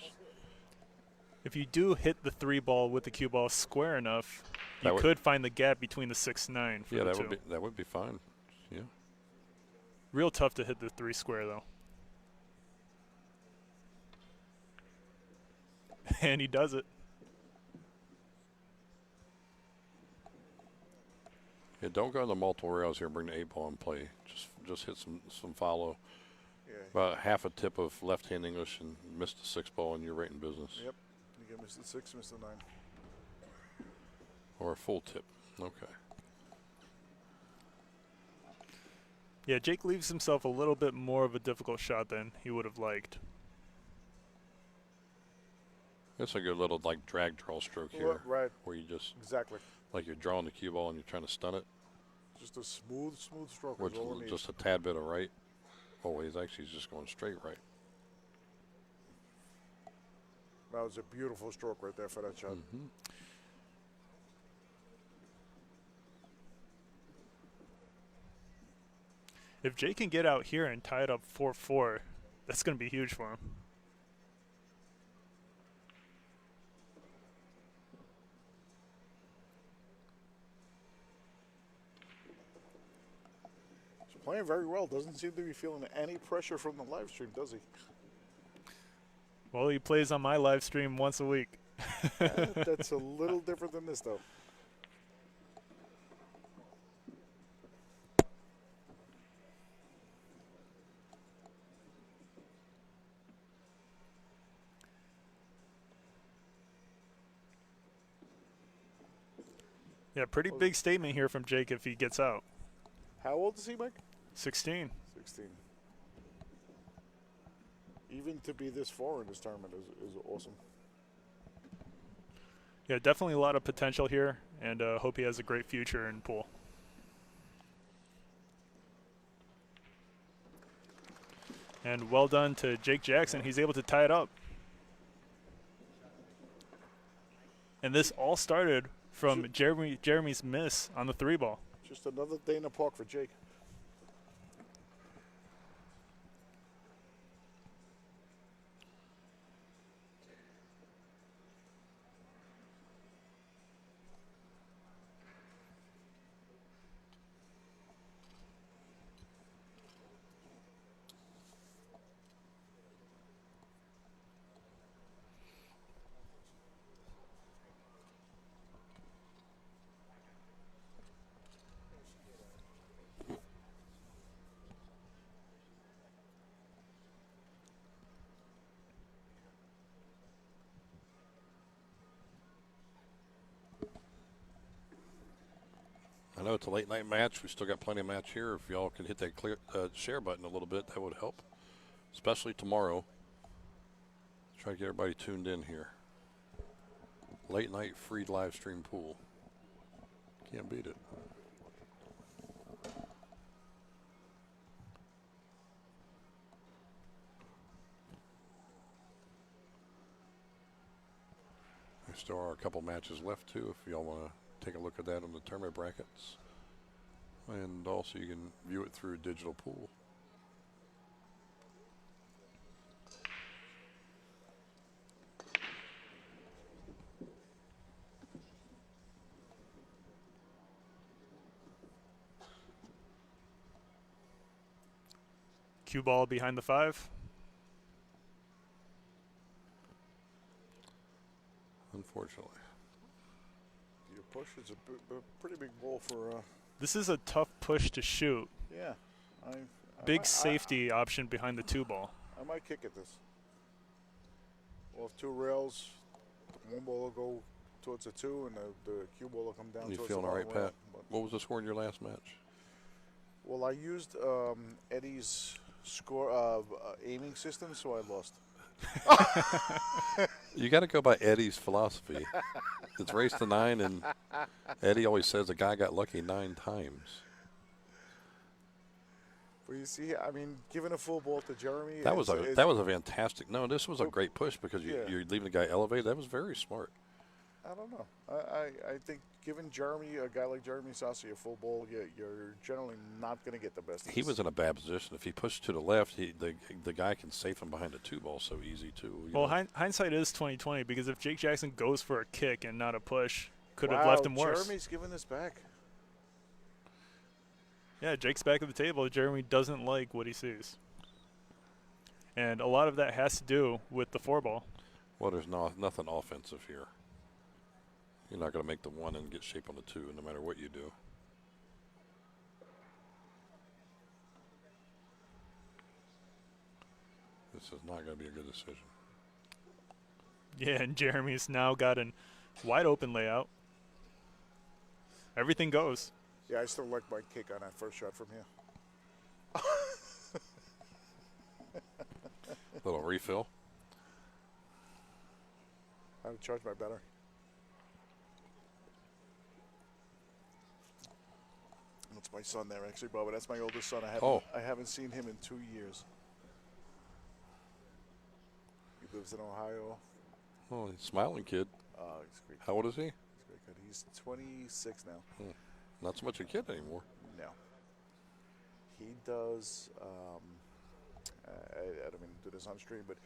If you do hit the 3 ball with the cue ball square enough, you could find the gap between the 6-9 for the 2. That would be fine. Yeah. Real tough to hit the 3 square though. And he does it. Yeah, don't go in the multiple rails here. Bring the 8-ball and play. Just hit some follow. Yeah. About half a tip of left-hand English and miss the 6-ball, and you're right in business. Yep. You can miss the 6, miss the 9. Or a full tip. Okay. Yeah, Jake leaves himself a little bit more of a difficult shot than he would have liked. It's a good little like drag draw stroke here. Right. Where you just Exactly. like you're drawing the cue ball and you're trying to stun it. Just a smooth stroke. Which is just a tad bit of right. Oh, he's actually just going straight right. That was a beautiful stroke right there for that shot. Mm-hmm. If Jake can get out here and tie it up 4-4, that's going to be huge for him. He's playing very well. Doesn't seem to be feeling any pressure from the live stream, does he? Well, he plays on my live stream once a week. That's a little different than this, though. Yeah, pretty big statement here from Jake if he gets out. How old is he, Mike? 16. 16. Even to be this far in this tournament is awesome. Yeah, definitely a lot of potential here, and hope he has a great future in pool. And well done to Jake Jackson. He's able to tie it up. And this all started from Jeremy's miss on the 3-ball. Just another day in the park for Jake. I know it's a late night match. We still got plenty of match here. If y'all can hit that share button a little bit, that would help. Especially tomorrow. Try to get everybody tuned in here. Late night free live stream pool. Can't beat it. There still are a couple matches left too if y'all want to take a look at that on the tournament brackets. And also you can view it through a digital pool. Cue ball behind the 5. Unfortunately. Your push is a pretty big ball for. This is a tough push to shoot. Yeah. Big safety option behind the 2-ball. I might kick at this. We'll have 2 rails. One ball will go towards the 2, and the cue ball will come down. You towards feeling the all right, bottom rail. Pat? What was the score in your last match? Well, I used Eddie's score aiming system, so I lost. You got to go by Eddie's philosophy. It's race to 9, and Eddie always says the guy got lucky 9 times. Well, you see, I mean, giving a full ball to Jeremy. That was a fantastic. No, this was a great push because you're leaving the guy elevated. That was very smart. I don't know. I think giving Jeremy, a guy like Jeremy Sossei, a full ball, you're generally not going to get the best. He was in a bad position. If he pushed to the left, the guy can safe him behind a 2-ball so easy too. Well, hindsight is 20/20 because if Jake Jackson goes for a kick and not a push, could have left him worse. Jeremy's giving this back. Yeah, Jake's back at the table. Jeremy doesn't like what he sees. And a lot of that has to do with the 4-ball. Well, there's nothing offensive here. You're not going to make the 1 and get shape on the 2 no matter what you do. This is not going to be a good decision. Yeah, and Jeremy's now got a wide open layout. Everything goes. Yeah, I still like my kick on that first shot from here. Little refill. I would charge my battery. That's my son there, actually, Bubba. That's my oldest son. I haven't seen him in 2 years. He lives in Ohio. Oh, he's a smiling kid. He's a great. How old is he? He's a great kid. He's 26 now. Not so much a kid anymore. No. He does. I don't mean to do this on stream, but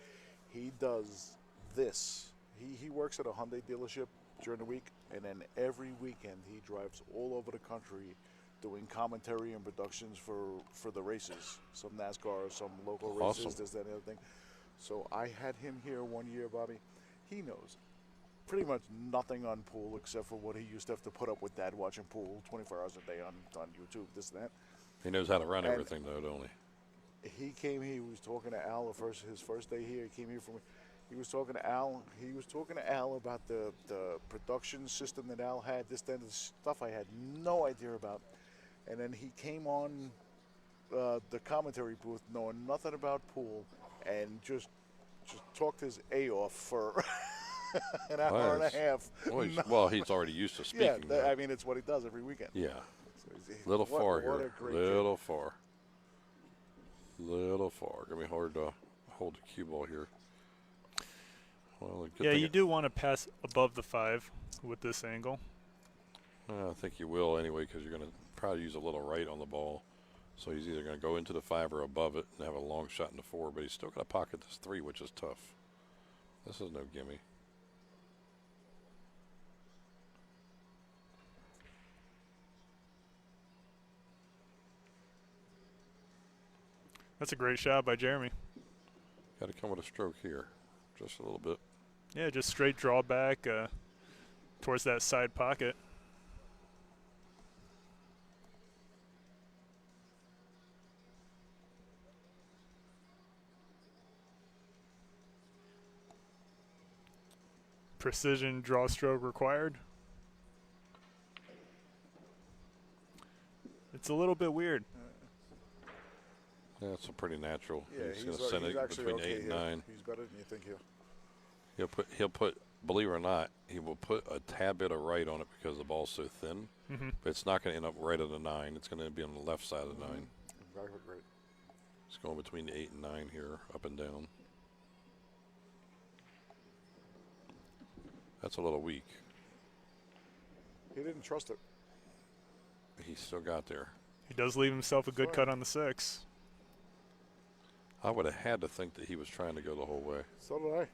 he does this. He works at a Hyundai dealership during the week, and then every weekend he drives all over the country doing commentary and productions for the races. Some NASCAR, some local races, Awesome. this, that, and the other thing. So I had him here one year, Bobby. He knows pretty much nothing on pool except for what he used to have to put up with Dad watching pool 24 hours a day on YouTube, this and that. He knows how to run And everything, though, don't he? He came here. He was talking to Al his first day here. He came here for me. He was talking to Al. He was talking to Al about the production system that Al had. This, that, and the stuff I had no idea about. And then he came on the commentary booth, knowing nothing about pool, and just talked his A off for an hour and a half. Well, he's already used to speaking. Yeah, I mean, it's what he does every weekend. Yeah. So Little far what here. A great Little far. Little far. Gonna be hard to hold the cue ball here. Well, Yeah, you do want to pass above the 5 with this angle. I think you will anyway, because you're going to probably use a little right on the ball. So he's either going to go into the 5 or above it and have a long shot in the 4, but he's still got to pocket this 3, which is tough. This is no gimme. That's a great shot by Jeremy. Got to come with a stroke here, just a little bit. Yeah, just straight draw back towards that side pocket. Precision draw stroke required. It's a little bit weird. Yeah, it's a pretty natural. Yeah, he's going to send it between 8 and 9. He's better than you think here. He'll put, believe it or not, he will put a tad bit of right on it because the ball's so thin. Mm-hmm. But it's not going to end up right at the 9. It's going to be on the left side of the 9. Exactly great. It's going between the 8 and 9 here, up and down. That's a little weak. He didn't trust it. He still got there. He does leave himself a good cut on the 6. I would have had to think that he was trying to go the whole way. So did I.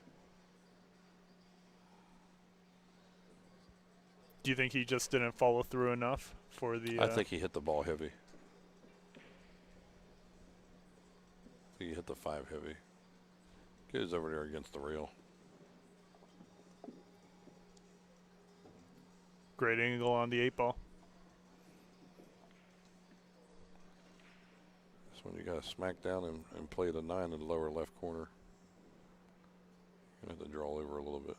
Do you think he just didn't follow through enough for the... I think he hit the ball heavy. I think he hit the 5 heavy. Goes over there against the rail. Great angle on the 8 ball. This one you got to smack down and play the 9 in the lower left corner. You have to draw over a little bit.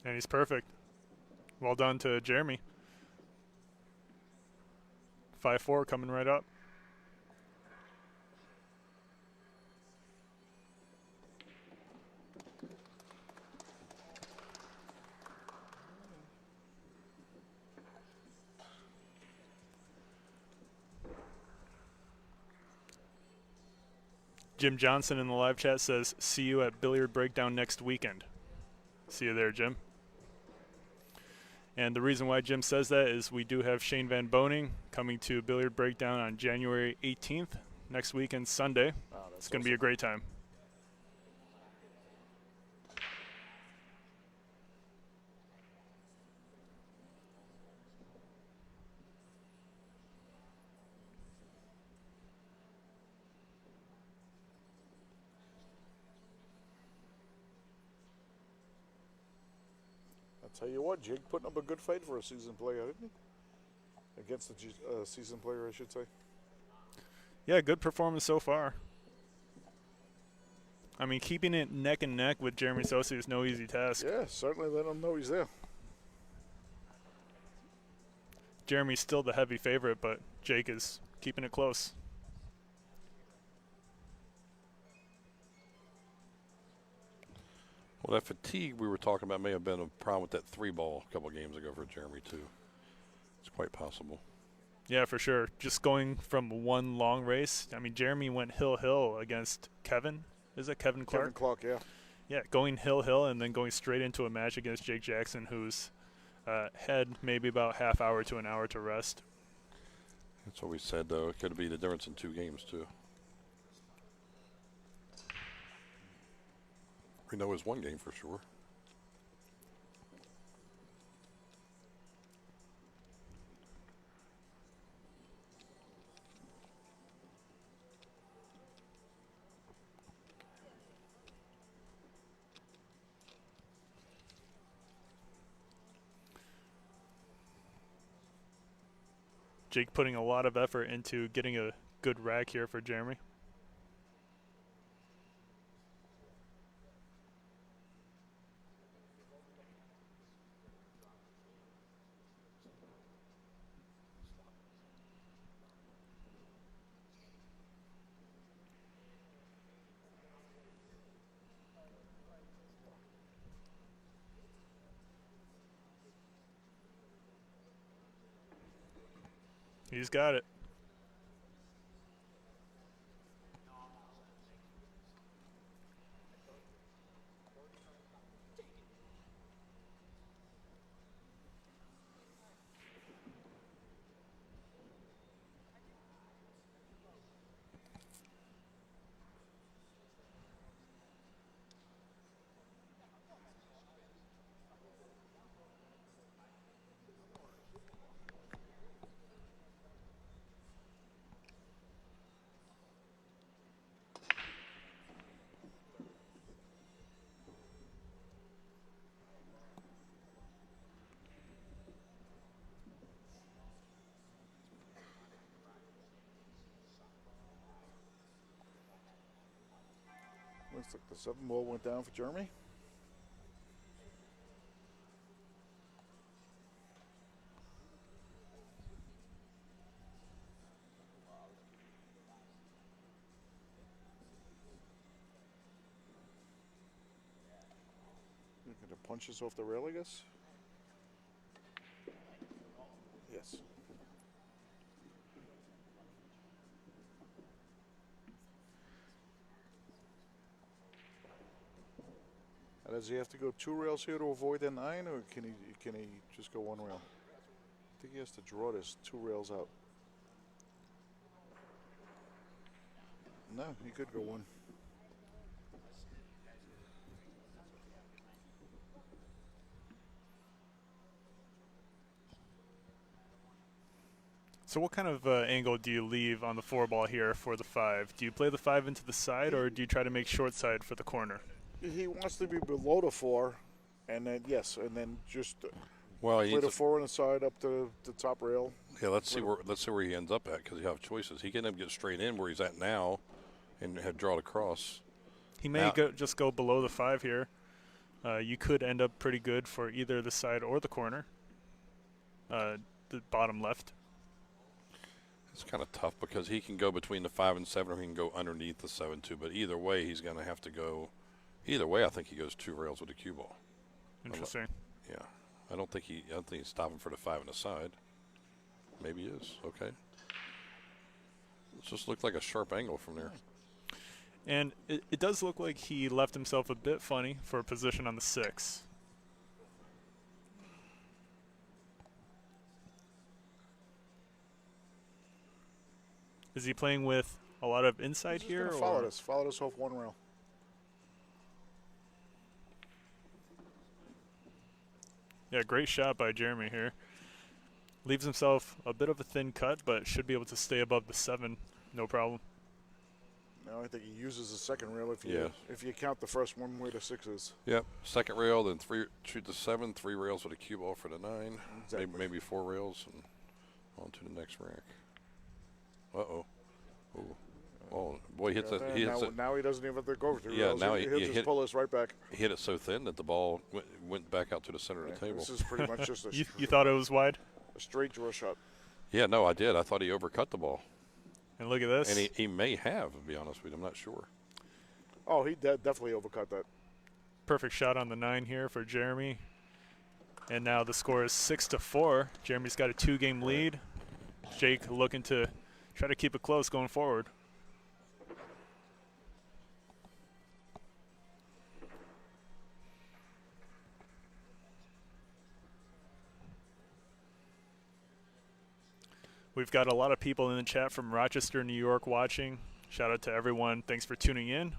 And he's perfect. Well done to Jeremy. 5-4 coming right up. Jim Johnson in the live chat says, see you at Billiard Breakdown next weekend. See you there, Jim. And the reason why Jim says that is we do have Shane Van Boning coming to Billiard Breakdown on January 18th, next weekend, Sunday. It's going to be a great time. I'll tell you what, Jake putting up a good fight for a seasoned player, didn't he? Against a seasoned player, I should say. Yeah, good performance so far. I mean, keeping it neck and neck with Jeremy Sossei is no easy task. Yeah, certainly let him know he's there. Jeremy's still the heavy favorite, but Jake is keeping it close. Well, that fatigue we were talking about may have been a problem with that 3-ball a couple of games ago for Jeremy, too. It's quite possible. Yeah, for sure. Just going from one long race. I mean, Jeremy went hill against Kevin. Is it Kevin Clark? Kevin Clark, yeah. Yeah, going hill and then going straight into a match against Jake Jackson, who's had maybe about half hour to an hour to rest. That's what we said, though. It could be the difference in 2 games, too. We know it's 1 game for sure. Jake putting a lot of effort into getting a good rack here for Jeremy. He's got it. Looks like the 7-ball went down for Jeremy. Looking to punch this off the rail, I guess. Yes. Does he have to go 2 rails here to avoid the 9, or can he just go 1 rail? I think he has to draw this 2 rails out. No, he could go 1. So what kind of angle do you leave on the 4-ball here for the 5? Do you play the 5 into the side, or do you try to make short side for the corner? He wants to be below the 4, and then and then just play the 4 on the side up to the top rail. Yeah, let's see where he ends up at, because you have choices. He can end up get straight in where he's at now, and draw it across. He may just go below the 5 here. You could end up pretty good for either the side or the corner. The bottom left. It's kind of tough because he can go between the 5 and 7, or he can go underneath the 7 too. But either way, he's going to have to go. Either way, I think he goes 2 rails with a cue ball. Interesting. Yeah, I don't think he's stopping for the 5 on the side. Maybe he is. Okay. It just looked like a sharp angle from there. And it does look like he left himself a bit funny for a position on the 6. Is he playing with a lot of inside here? Or follow this off 1 rail. Yeah, great shot by Jeremy here. Leaves himself a bit of a thin cut, but should be able to stay above the 7, no problem. No, I think he uses the second rail if you count the first one where the 6 is. Yep. Second rail, then shoot the 7, 3 rails with a cue ball for the 9. Exactly. Maybe 4 rails and on to the next rack. Uh-oh. Ooh. Oh, boy, he hits it. Now he doesn't even have to go through. Yeah, now he'll just pull us right back. He hit it so thin that the ball went back out to the center of the table. This is pretty much just a you thought it was wide? A straight draw shot. Yeah, no, I did. I thought he overcut the ball. And look at this. And he may have, to be honest with you. I'm not sure. Oh, he definitely overcut that. Perfect shot on the 9 here for Jeremy. And now the score is 6-4. Jeremy's got a 2-game lead. Jake looking to try to keep it close going forward. We've got a lot of people in the chat from Rochester, New York watching. Shout out to everyone. Thanks for tuning in.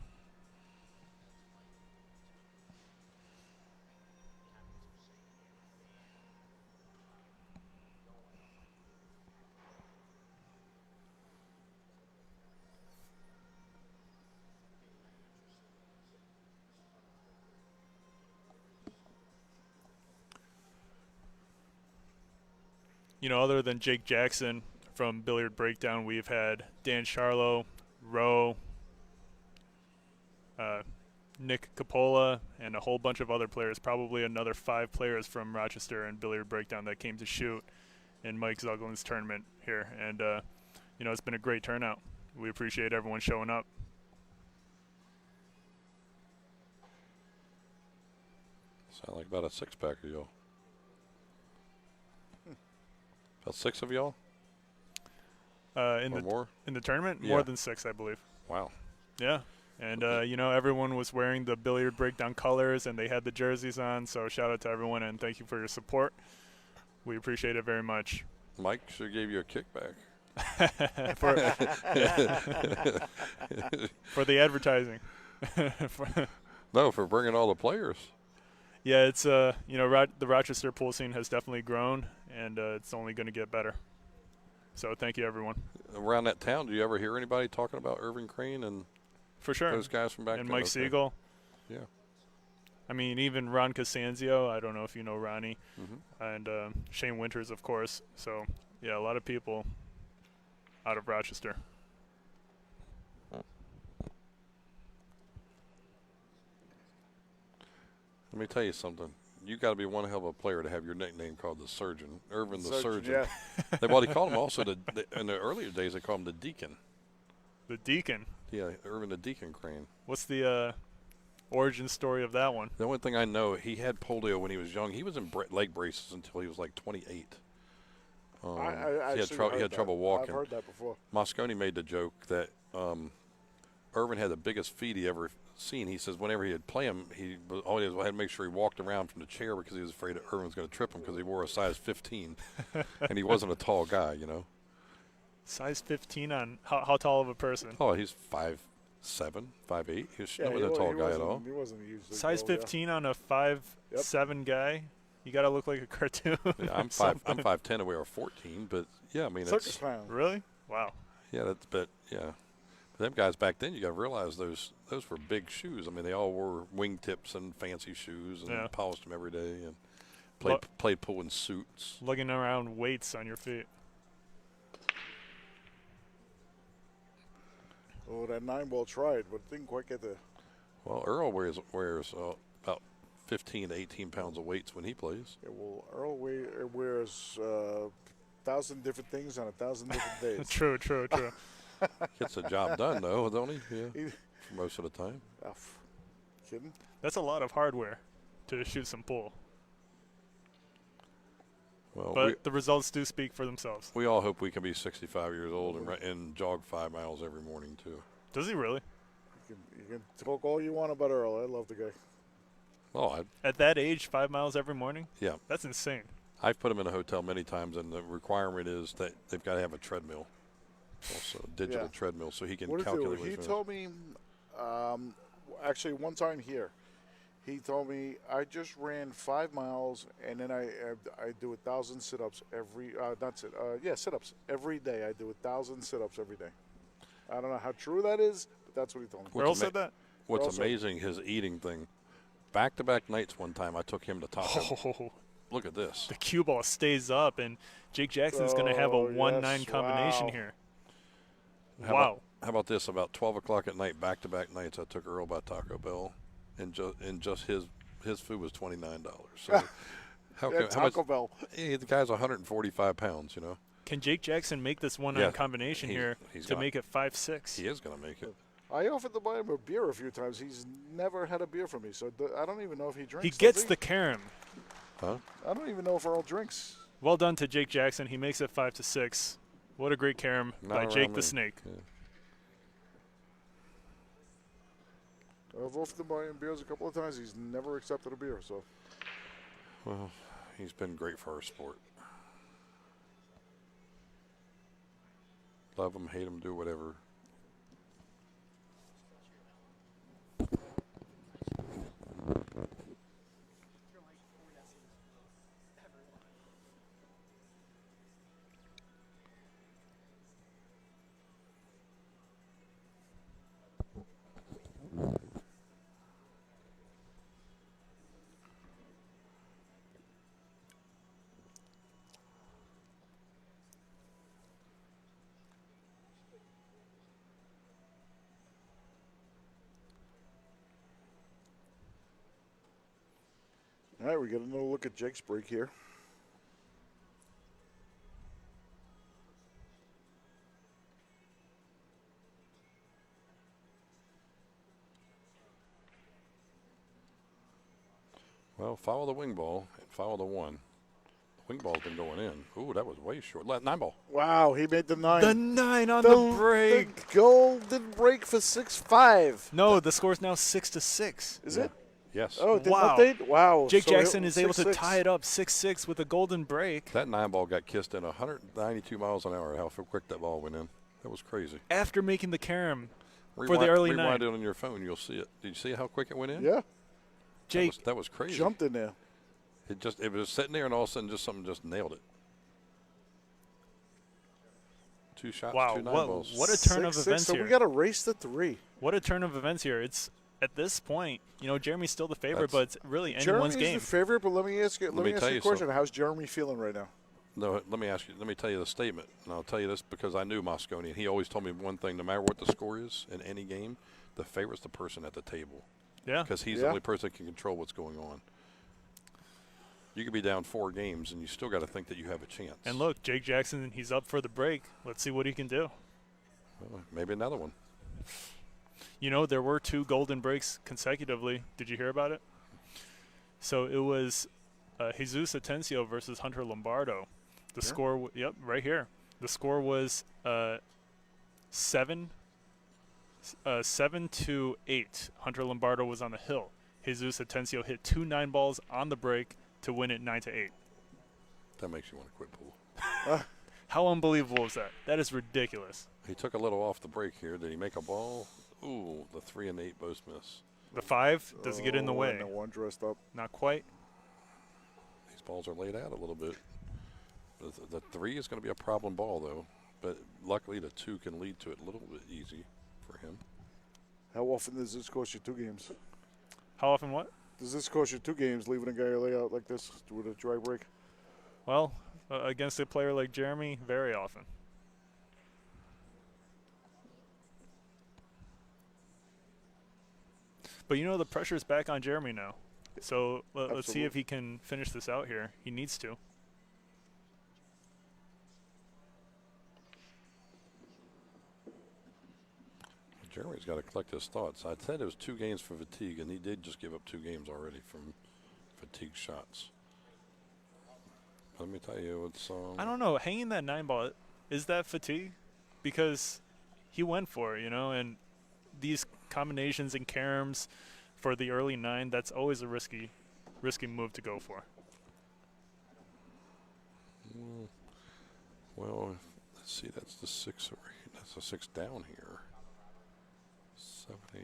You know, other than Jake Jackson from Billiard Breakdown, we've had Dan Charlo, Rowe, Nick Capola, and a whole bunch of other players, probably another 5 players from Rochester and Billiard Breakdown that came to shoot in Mike Zuglin's tournament here. And, you know, it's been a great turnout. We appreciate everyone showing up. Sound like about a 6-pack of y'all. About 6 of y'all? More? In the tournament? Yeah. More than 6, I believe. Wow. Yeah. And, you know, everyone was wearing the Billiard Breakdown colors, and they had the jerseys on. So shout out to everyone, and thank you for your support. We appreciate it very much. Mike should have gave you a kickback. For the advertising. No, for bringing all the players. Yeah, it's, you know, the Rochester pool scene has definitely grown, and it's only going to get better. So thank you, everyone. Around that town, do you ever hear anybody talking about Irvin Crane and for sure those guys from back then? And Mike Siegel. Yeah. I mean, even Ron Costanzio. I don't know if you know Ronnie. And Shane Winters, of course. So, yeah, a lot of people out of Rochester. Let me tell you something. You got to be one hell of a player to have your nickname called the Surgeon, Irvin the Surgeon. Yeah. They called him also in the earlier days. They called him the Deacon. The Deacon. Yeah, Irvin the Deacon Crane. What's the origin story of that one? The only thing I know, he had polio when he was young. He was in leg braces until he was like 28. He had trouble walking. I've heard that before. Moscone made the joke that Irvin had the biggest feet he ever seen. He says whenever he'd play him, he always had to make sure he walked around from the chair because he was afraid that Irvin was going to trip him because he wore a size 15, and he wasn't a tall guy, you know. Size 15 on how tall of a person? Oh, he's 5'7", 5'8". He was not a tall guy at all. He wasn't usually size 15 on a 5'7" guy. You got to look like a cartoon. Yeah, I'm 5'10" and wear a 14, but yeah, I mean circus clown. Really? Wow. Yeah, them guys back then, you got to realize those were big shoes. I mean, they all wore wingtips and fancy shoes and polished them every day and played pool in suits. Lugging around weights on your feet. Oh, that 9-ball tried, but didn't quite get there. Well, Earl wears about 15 to 18 pounds of weights when he plays. Yeah, well, Earl wears 1,000 different things on 1,000 different days. True. Gets the job done, though, don't he? Yeah, for most of the time. Kidding? That's a lot of hardware to shoot some pool. Well, but the results do speak for themselves. We all hope we can be 65 years old and jog 5 miles every morning, too. Does he really? You can talk all you want about Earl. I love the guy. Oh, at that age, 5 miles every morning? Yeah. That's insane. I've put him in a hotel many times, and the requirement is that they've got to have a treadmill. Also, digital treadmill, so he can calculate. He told me, actually, one time here, he told me I just ran 5 miles, and then I do 1,000 sit-ups every. Sit-ups every day. I do 1,000 sit-ups every day. I don't know how true that is, That's what he told me. Earl said that? What's Also- amazing, his eating thing. Back-to-back nights one time, I took him to Taco. Oh, Look at this. the cue ball stays up, and Jake Jackson's going to have a Oh, 1-9 yes, combination wow. here. How about this? About 12 o'clock at night, back-to-back nights, I took Earl by Taco Bell, and just his food was $29. So how Yeah, how much? Taco Bell. Hey, the guy's 145 pounds. You know, Can Jake Jackson make this 1-9 Yeah, combination here he's to got- make it 5-6? he is going to make it. I offered to buy him a beer a few times. He's never had a beer from me, so I don't even know if he drinks. He does gets he? the carom. Huh? I don't even know if Earl drinks. Well done to Jake Jackson. He makes it 5-6. What a great carom Not by around Jake me. the Snake. Yeah. I've offered to buy him beers a couple of times. He's never accepted a beer, so. Well, he's been great for our sport. Love him, hate him, do whatever. All right, we got another look at Jake's break here. Well, follow the wing ball and follow the one. The wing ball's been going in. Ooh, that was way short. 9 ball. Wow, he made the 9. The 9 on the break. The golden break for 6-5. No, the score's now 6-6. Is it? Yes. Oh, it didn't Wow. update? Wow. Jake so Jackson it- is able to 6-6. tie it up 6-6 with a golden break That 9 ball got kissed in 192 miles an hour. How quick that ball went in. That was crazy. after making the carom for the Rewind- early rewind 9. it on your phone. You'll see it. Did you see how quick it went in? Yeah, Jake, That was crazy. jumped in there. It was sitting there, and all of a sudden, something just nailed it. 2 shots, wow, 2 9 what, balls. what a turn of 6-6, events so here. we got to race to 3. What a turn of events here. It's at this point, Jeremy's still the favorite, That's- but it's really Jeremy's anyone's game. the favorite, but let me ask you, Let me ask tell you a you question. something. How's Jeremy feeling right now? No, let me tell you the statement, and I'll tell you this because I knew Mosconi, and he always told me one thing: no matter what the score is in any game, the favorite's the person at the table Yeah. because he's Yeah. the only person that can control what's going on. You could be down 4 games, and you still got to think that you have a chance. And look, Jake Jackson, he's up for the break. Let's see what he can do. Well, maybe another one. There were 2 golden breaks consecutively. Did you hear about it? So it was Jesus Atencio versus Hunter Lombardo. The score, right here. The score was 7-8. Hunter Lombardo was on the hill. Jesus Atencio hit 2 9 balls on the break to win it 9-8. That makes you want to quit pool. How unbelievable is that? That is ridiculous. He took a little off the break here. Did he make a ball? Ooh, the 3 and 8 both miss. The 5 doesn't get in the Oh, way. and the one dressed up. Not quite. These balls are laid out a little bit. The 3 is going to be a problem ball, though. But luckily, the 2 can lead to it a little bit easy for him. How often does this cost you 2 games? How often what? Does this cost you 2 games, leaving a guy lay out like this with a dry break? Well, against a player like Jeremy, very often. But the pressure's back on Jeremy now. So let's see if he can finish this out here. He needs to. Jeremy's got to collect his thoughts. I said it was 2 games for fatigue, and he did just give up 2 games already from fatigue shots. Let me tell you, it's. I don't know. Hanging that 9 ball, is that fatigue? Because he went for it, and these combinations and caroms for the early 9, that's always a risky move to go for. Well, let's see. That's the 6 or 8. That's the 6 down here. 7, 8.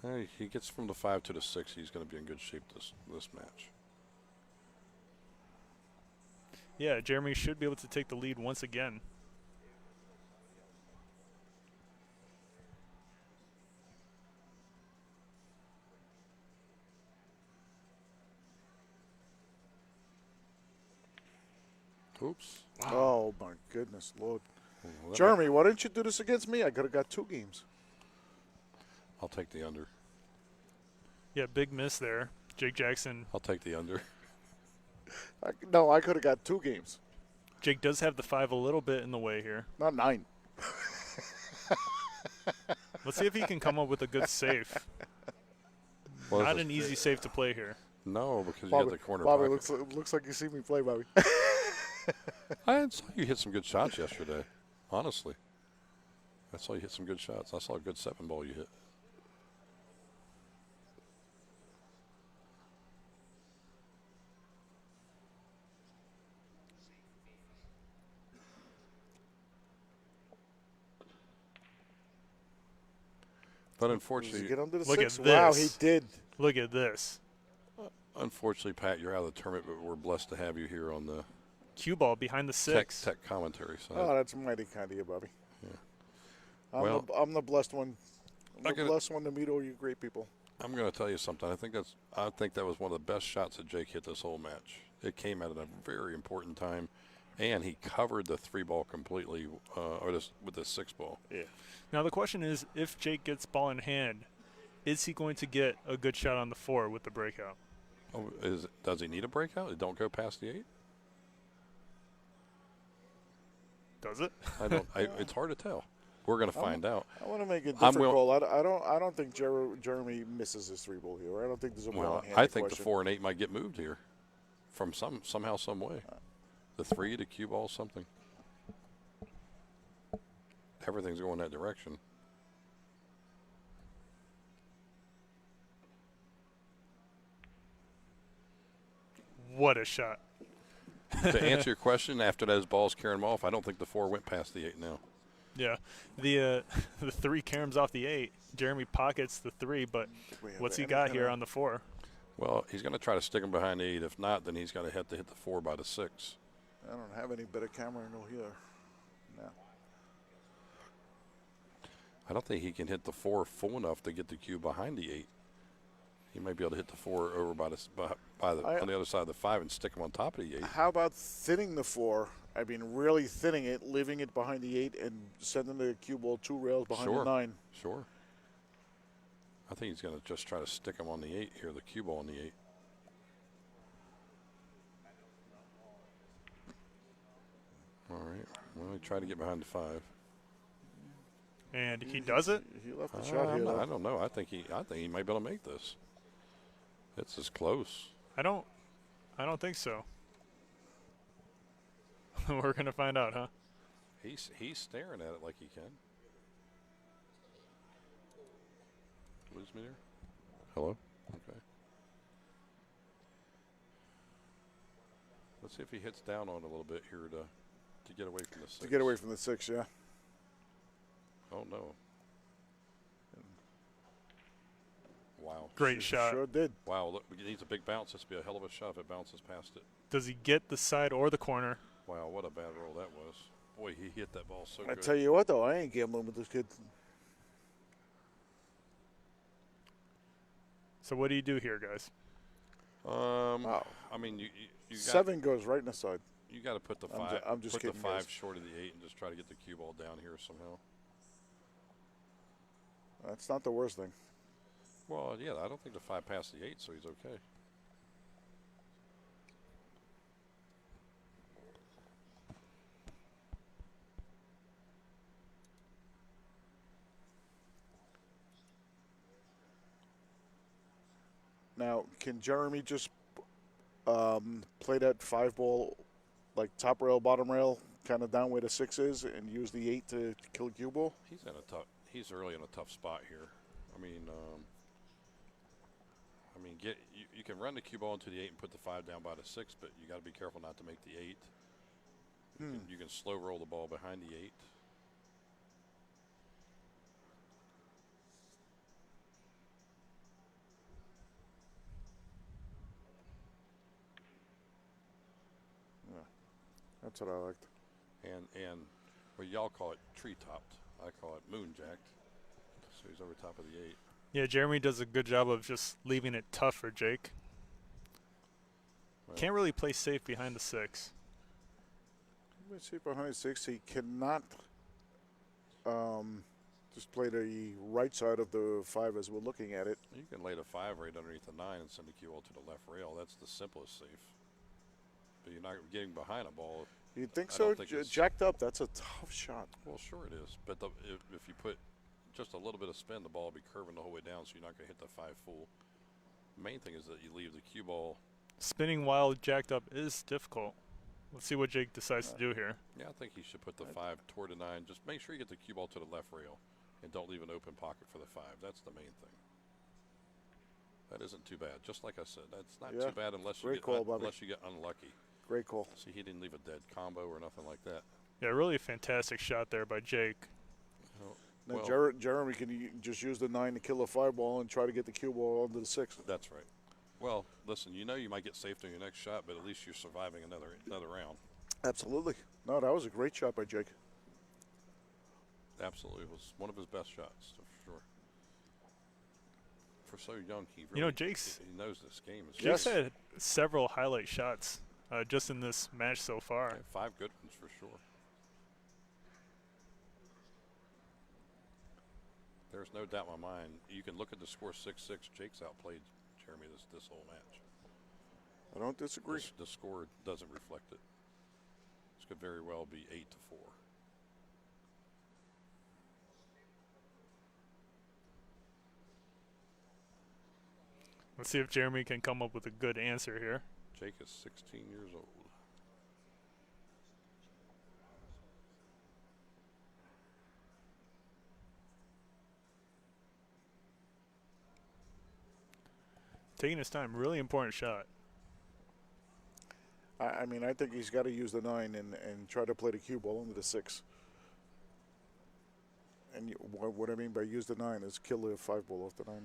Hey, he gets from the 5 to the 6. He's going to be in good shape this match. Yeah, Jeremy should be able to take the lead once again. Oops. Wow. Oh, my goodness, Lord. Well, Jeremy, why didn't you do this against me? I could have got 2 games. I'll take the under. Yeah, big miss there. Jake Jackson. I'll take the under. No, I could have got 2 games. Jake does have the 5 a little bit in the way here. Not 9. Let's see if he can come up with a good safe. Well, Not an easy safe to play here. No, because Bobby, you got the corner Bobby, pocket. looks like you see me play, Bobby. I saw you hit some good shots yesterday, honestly. I saw you hit some good shots. I saw a good 7-ball you hit. But unfortunately, Get under the Look 6. at Wow, this. he did. Look at this. unfortunately, Pat, you're out of the tournament, but we're blessed to have you here on the Cue ball behind the 6. tech commentary side. Oh, that's mighty kind of you, Bobby. Yeah. I'm the blessed one. I'm the gotta- blessed one to meet all you great people. I'm going to tell you something. I think that was one of the best shots that Jake hit this whole match. It came at a very important time, and he covered the 3-ball completely, with the 6-ball. Yeah. Now the question is, if Jake gets ball in hand, is he going to get a good shot on the 4 with the breakout? Oh, does he need a breakout? It don't go past the 8. Does it? It's hard to tell. We're going to find out. I want to make a different call. I don't think Jeremy misses his 3-ball here. I don't think there's a ball Well, in hand I think question. the 4 and 8 might get moved here, from somehow, some way. The 3 to cue ball, something. Everything's going that direction. What a shot. To answer your question, after those balls carrying them off, I don't think the 4 went past the 8 now. Yeah. The 3 caroms off the 8. Jeremy pockets the 3, but what's he got here on the 4? Well, he's going to try to stick him behind the 8. If not, then he's going to have to hit the 4 by the 6. I don't have any better camera angle here. No. I don't think he can hit the 4 full enough to get the cue behind the 8. He might be able to hit the 4 over on the other side of the 5 and stick him on top of the 8. How about thinning the 4? I mean, really thinning it, leaving it behind the 8, and sending the cue ball 2 rails behind the 9. Sure. I think he's going to just try to stick him on the 8 here, the cue ball on the 8. All right. Well, he tried to get behind the 5. And he does it? He left the shot here. I don't know. I think he might be able to make this. It's as close. I don't think so. We're going to find out, huh? He's staring at it like he can. Lose me there? Hello? Okay. Let's see if he hits down on it a little bit here to get away from the 6. To get away from the 6, yeah. Oh, no. Wow. Great shot. Sure did. Wow, look, it needs a big bounce. This would be a hell of a shot if it bounces past it. Does he get the side or the corner? Wow, what a bad roll that was. Boy, he hit that ball so good. I tell you what, though, I ain't gambling with this kid. So what do you do here, guys? Wow. I mean, you 7 goes right in the side. You got to put the 5. I'm just put the kidding, 5 guys. short of the 8 and just try to get the cue ball down here somehow. That's not the worst thing. Well, yeah, I don't think the 5 passed the 8, so he's okay. Now, can Jeremy just play that 5-ball, like top rail, bottom rail, kind of down where the 6 is, and use the 8 to kill cue ball? He's early in a tough spot here. I mean, you can run the cue ball into the 8 and put the 5 down by the 6, but you got to be careful not to make the 8. You can slow roll the ball behind the 8. That's what I liked. And well, y'all call it tree topped. I call it moon jacked. So he's over top of the 8. Yeah, Jeremy does a good job of just leaving it tough for Jake. Well, Can't really play safe behind the 6. Let me see behind 6. He cannot just play the right side of the 5 as we're looking at it. you can lay the 5 right underneath the 9 and send the cue ball to the left rail. That's the simplest safe. But you're not getting behind a ball. You'd think I so? don't think it's- Jacked up, that's a tough shot. Well, sure it is. But if you put just a little bit of spin, the ball will be curving the whole way down, so you're not going to hit the 5 full. The main thing is that you leave the cue ball. Spinning while jacked up is difficult. Let's see what Jake decides to do here. Yeah, I think he should put the 5 toward the 9. Just make sure you get the cue ball to the left rail and don't leave an open pocket for the 5. That's the main thing. That isn't too bad. Just like I said, that's not too bad unless you get unlucky. Great call. See, he didn't leave a dead combo or nothing like that. Yeah, really a fantastic shot there by Jake. Now, Well, Jeremy can just use the 9 to kill a 5 ball and try to get the cue ball onto the 6. that's right. Well, listen, you know you might get saved on your next shot, but at least you're surviving another round. Absolutely. No, that was a great shot by Jake. Absolutely, it was one of his best shots, for sure. For so young, he really, Jake's he knows this game. Jake's had several highlight shots just in this match so far. Yeah, 5 good ones for sure. There's no doubt in my mind. You can look at the score 6-6. Jake's outplayed Jeremy this whole match. I don't disagree. The score doesn't reflect it. This could very well be 8-4. Let's see if Jeremy can come up with a good answer here. Jake is 16 years old. Taking his time, really important shot. I mean, I think he's got to use the 9 and try to play the cue ball into the 6. And what I mean by use the 9 is kill the 5 ball off the 9.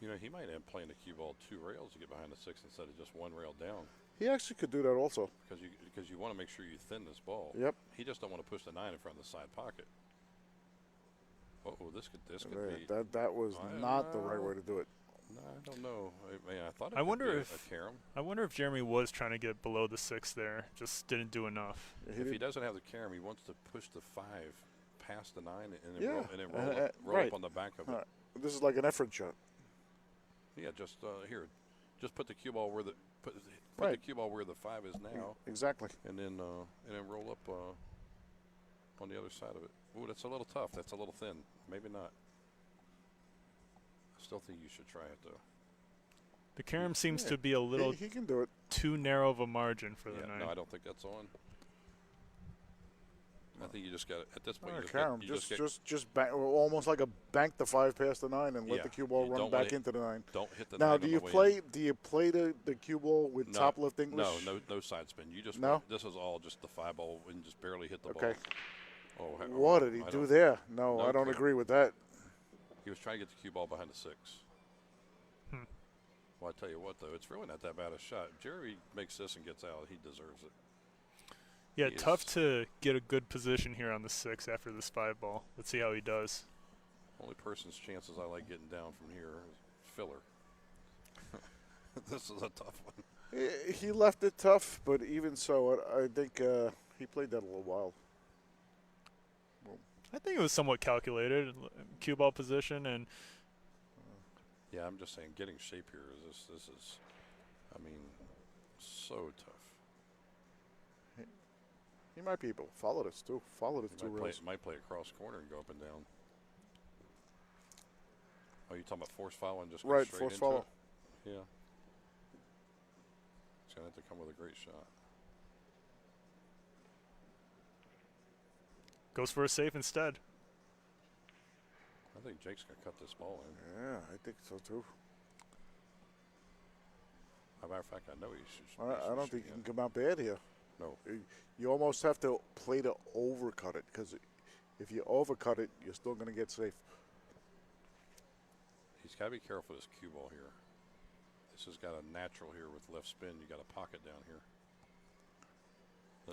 You know, he might end up playing the cue ball 2 rails to get behind the 6 instead of just 1 rail down. He actually could do that also. Because you want to make sure you thin this ball. Yep. He just don't want to push the 9 in front of the side pocket. Oh, this could be. That was not the right way to do it. No, I don't know. I thought it I wonder could be if a carom. I wonder if Jeremy was trying to get below the 6 there, just didn't do enough. If he doesn't have the carom, he wants to push the 5 past the 9 and then Yeah. roll up on the back of it. This is like an effort shot. Yeah, just here, just put the cue ball where the the cue ball where the 5 is now. Exactly. And then roll up on the other side of it. Ooh, that's a little tough. That's a little thin. Maybe not. I still think you should try it though. The carom seems to be a little he can do it. too narrow of a margin for the 9. No, I don't think that's on. I think you just got at this point. Just bank, almost like a bank the 5 past the 9 and let the cue ball run back into the 9. Don't hit the 9. Now, do you play the cue ball with top lift English? No side spin. You just this is all just the 5 ball and just barely hit the ball. Okay. Oh, what did he do there? No, I don't agree with that. He was trying to get the cue ball behind the 6. Well, I tell you what, though, it's really not that bad a shot. If Jerry makes this and gets out, he deserves it. Yeah, tough to get a good position here on the 6 after this 5 ball. Let's see how he does. Only person's chances I like getting down from here is Filler. This is a tough one. He left it tough, but even so, I think he played that a little wild. I think it was somewhat calculated. Cue ball position and. Yeah, I'm just saying, getting shape here is this is, I mean, so tough. He might be able to follow this too. Follow this 2 rails. Might play across corner and go up and down. Oh, you talking about force follow and just go straight force into follow. It? Yeah. He's gonna have to come with a great shot. Goes for a safe instead. I think Jake's gonna cut this ball in. Yeah, I think so too. As a matter of fact, I know he should. I don't think he can come out bad here. No. You almost have to play to overcut it, because if you overcut it, you're still going to get safe. He's got to be careful with his cue ball here. This has got a natural here with left spin. You got a pocket down here.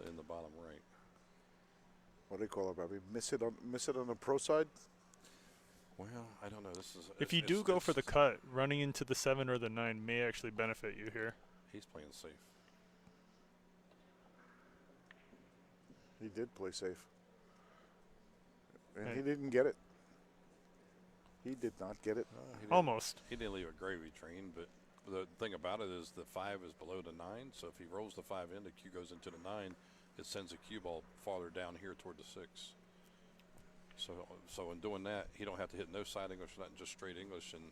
in the bottom right. What do they call it, Bobby? Miss it on the pro side? Well, I don't know. This is If you do go for the cut, running into the 7 or the 9 may actually benefit you here. He's playing safe. He did play safe. And he didn't get it. He did not get it. Almost. He didn't leave a gravy train, but the thing about it is the 5 is below the 9, so if he rolls the 5 in, the cue goes into the 9, it sends a cue ball farther down here toward the 6. So in doing that, he don't have to hit no side English, not just straight English, and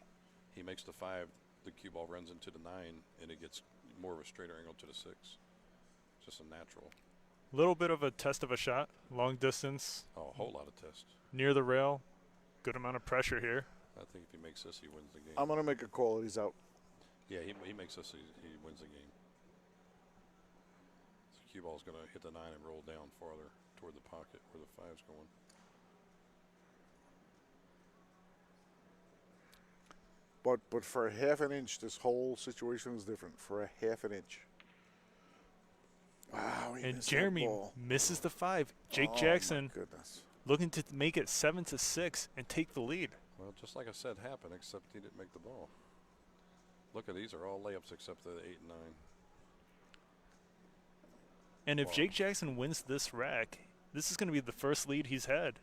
he makes the 5, the cue ball runs into the 9, and it gets more of a straighter angle to the 6. Just a natural. Little bit of a test of a shot, long distance. Oh, a whole lot of test. Near the rail, good amount of pressure here. I think if he makes this, he wins the game. I'm going to make a call that he's out. Yeah, he makes this, he wins the game. The cue ball's going to hit the 9 and roll down farther toward the pocket where the 5's going. But for a half an inch, this whole situation is different. For a half an inch. Wow, he and missed Jeremy that ball. misses the 5. Jake Oh, Jackson my goodness. looking to make it 7-6 and take the lead. Well, just like I said, happened, except he didn't make the ball. Look at these are all layups except the 8 and 9. And if Wow. Jake Jackson wins this rack, this is going to be the first lead he's had.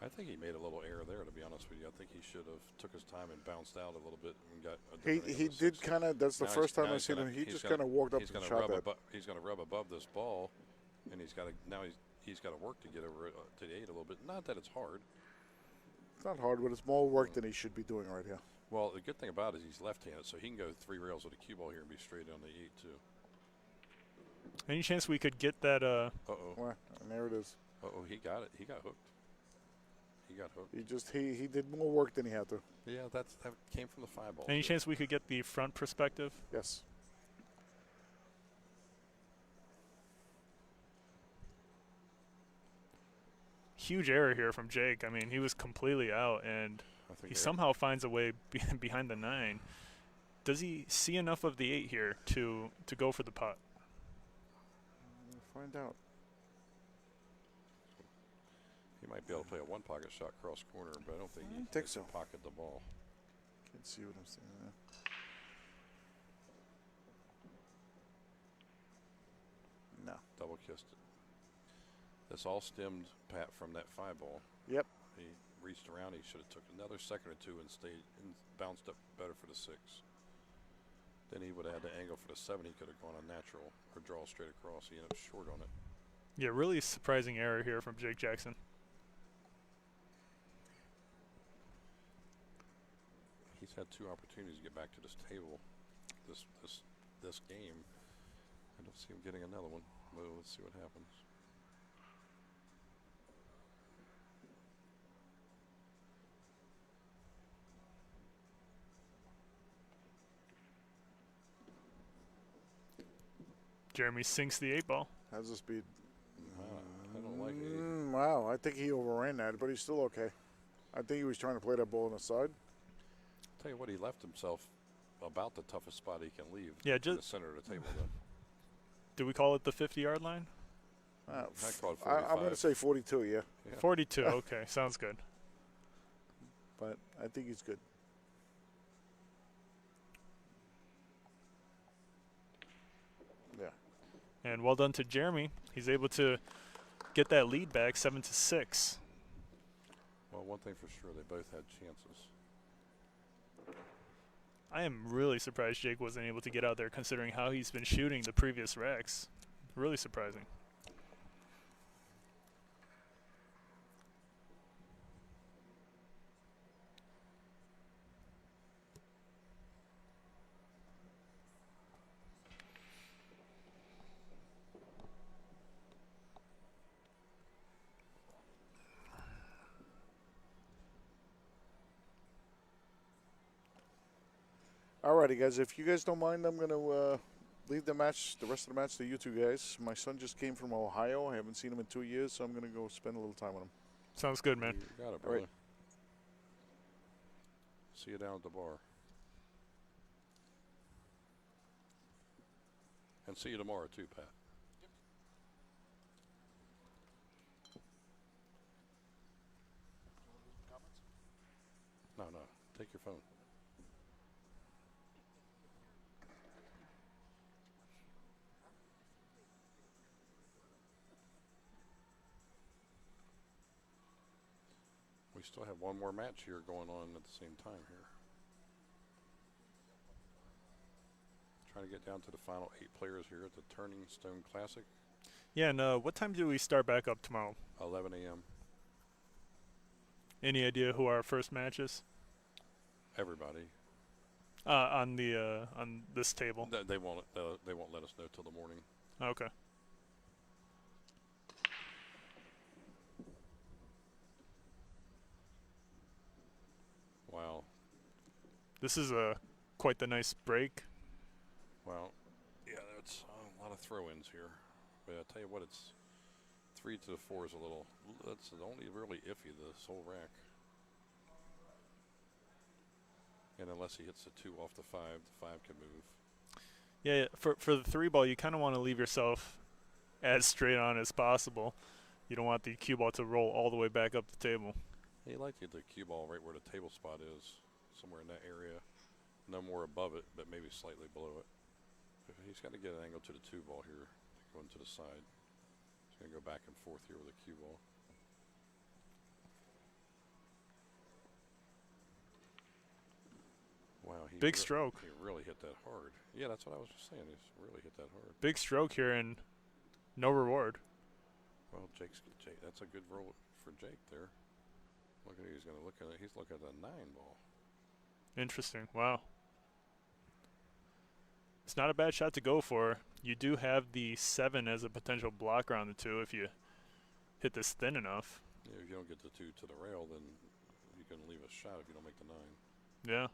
I think he made a little error there, to be honest with you. I think he should have took his time and bounced out a little bit and got a different He angle to did 6. kind of. That's the Now first he's- time now I've seen him. He he's just gonna- kind of walked up he's to the gonna shot rub pad. he's going to rub above this ball, and he's got to now he's got to work to get over to the 8 a little bit. Not that it's hard. It's not hard, but it's more work than he should be doing right here. Well, the good thing about it is he's left-handed, so he can go 3 rails with a cue ball here and be straight on the 8 too. Any chance we could get that? Well, and there it is. He got it. He got hooked. He got hooked. He did more work than he had to. Yeah, that came from the 5 ball. Any too. chance we could get the front perspective? Yes. Huge error here from Jake. I mean, he was completely out, and I think he they- somehow finds a way behind the 9. Does he see enough of the 8 here to go for the pot? We'll find out. He might be able to play a 1-pocket shot cross corner, but I don't think he think can so. pocket the ball. Can't see what I'm saying there. No. Double kissed it. This all stemmed, Pat, from that 5 ball. Yep. He reached around. He should have took another second or two and stayed and bounced up better for the 6. Then he would have had the angle for the 7. He could have gone a natural or draw straight across. He ended up short on it. Yeah, really surprising error here from Jake Jackson. He's had 2 opportunities to get back to this table, this game. I don't see him getting another one. Well, let's see what happens. Jeremy sinks the 8 ball. How's the speed? I don't like it. Wow, I think he overran that, but he's still okay. I think he was trying to play that ball on the side. Tell you what, he left himself about the toughest spot he can leave. Yeah, in the just center of the table. Though. do we call it the 50-yard line? I call it I'm going 45. to say 42, yeah. Yeah. 42. Okay, sounds good. But I think he's good. Yeah. And well done to Jeremy. He's able to get that lead back 7-6. Well, one thing for sure, they both had chances. I am really surprised Jake wasn't able to get out there considering how he's been shooting the previous racks. Really surprising. Alrighty, guys. If you guys don't mind, I'm going to leave the rest of the match to you two guys. My son just came from Ohio. I haven't seen him in 2 years, so I'm going to go spend a little time with him. Sounds good, man. You got it, All brother. right. See you down at the bar. And see you tomorrow, too, Pat. No, take your phone. We still have one more match here going on at the same time here. Trying to get down to the final 8 players here at the Turning Stone Classic. Yeah, and what time do we start back up tomorrow? 11 a.m. Any idea who our first match is? Everybody. On this table. They won't let us know till the morning. Okay. Wow. This is quite the nice break. Well, yeah, that's a lot of throw-ins here. But I tell you what, it's 3 to the 4 is a little. That's only really iffy, this whole rack. And unless he hits the 2 off the 5 can move. Yeah, for the 3 ball, you kind of want to leave yourself as straight on as possible. You don't want the cue ball to roll all the way back up the table. You like to get the cue ball right where the table spot is, somewhere in that area. No more above it, but maybe slightly below it. He's got to get an angle to the 2 ball here, going to the side. He's going to go back and forth here with the cue ball. Wow, big stroke. He really hit that hard. Yeah, that's what I was just saying. He's really hit that hard. Big stroke here and no reward. Well, Jake, that's a good roll for Jake there. Look at it. He's going to look at it. He's looking at a 9 ball. Interesting. Wow. It's not a bad shot to go for. You do have the 7 as a potential blocker on the 2 if you hit this thin enough. Yeah, if you don't get the 2 to the rail, then you can leave a shot if you don't make the 9. Yeah.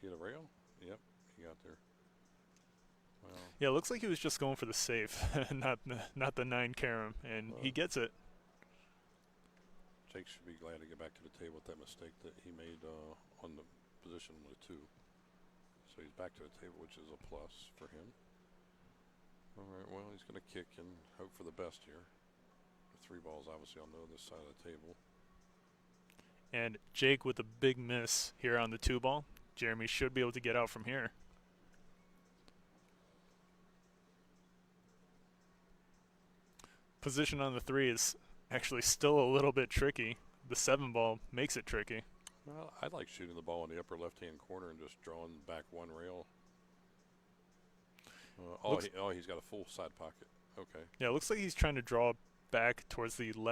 Get a rail? Yep, he got there. Well, Yeah, it looks like he was just going for the safe, not the 9 carom, and he gets it. Jake should be glad to get back to the table with that mistake that he made on the position with 2. So he's back to the table, which is a plus for him. All right, well, he's going to kick and hope for the best here. The 3 balls, obviously, on the other side of the table. And Jake with a big miss here on the 2 ball. Jeremy should be able to get out from here. Position on the 3 is actually still a little bit tricky. The 7 ball makes it tricky. Well, I like shooting the ball in the upper left-hand corner and just drawing back 1 rail. He's got a full side pocket. Okay. Yeah, it looks like he's trying to draw back towards the left.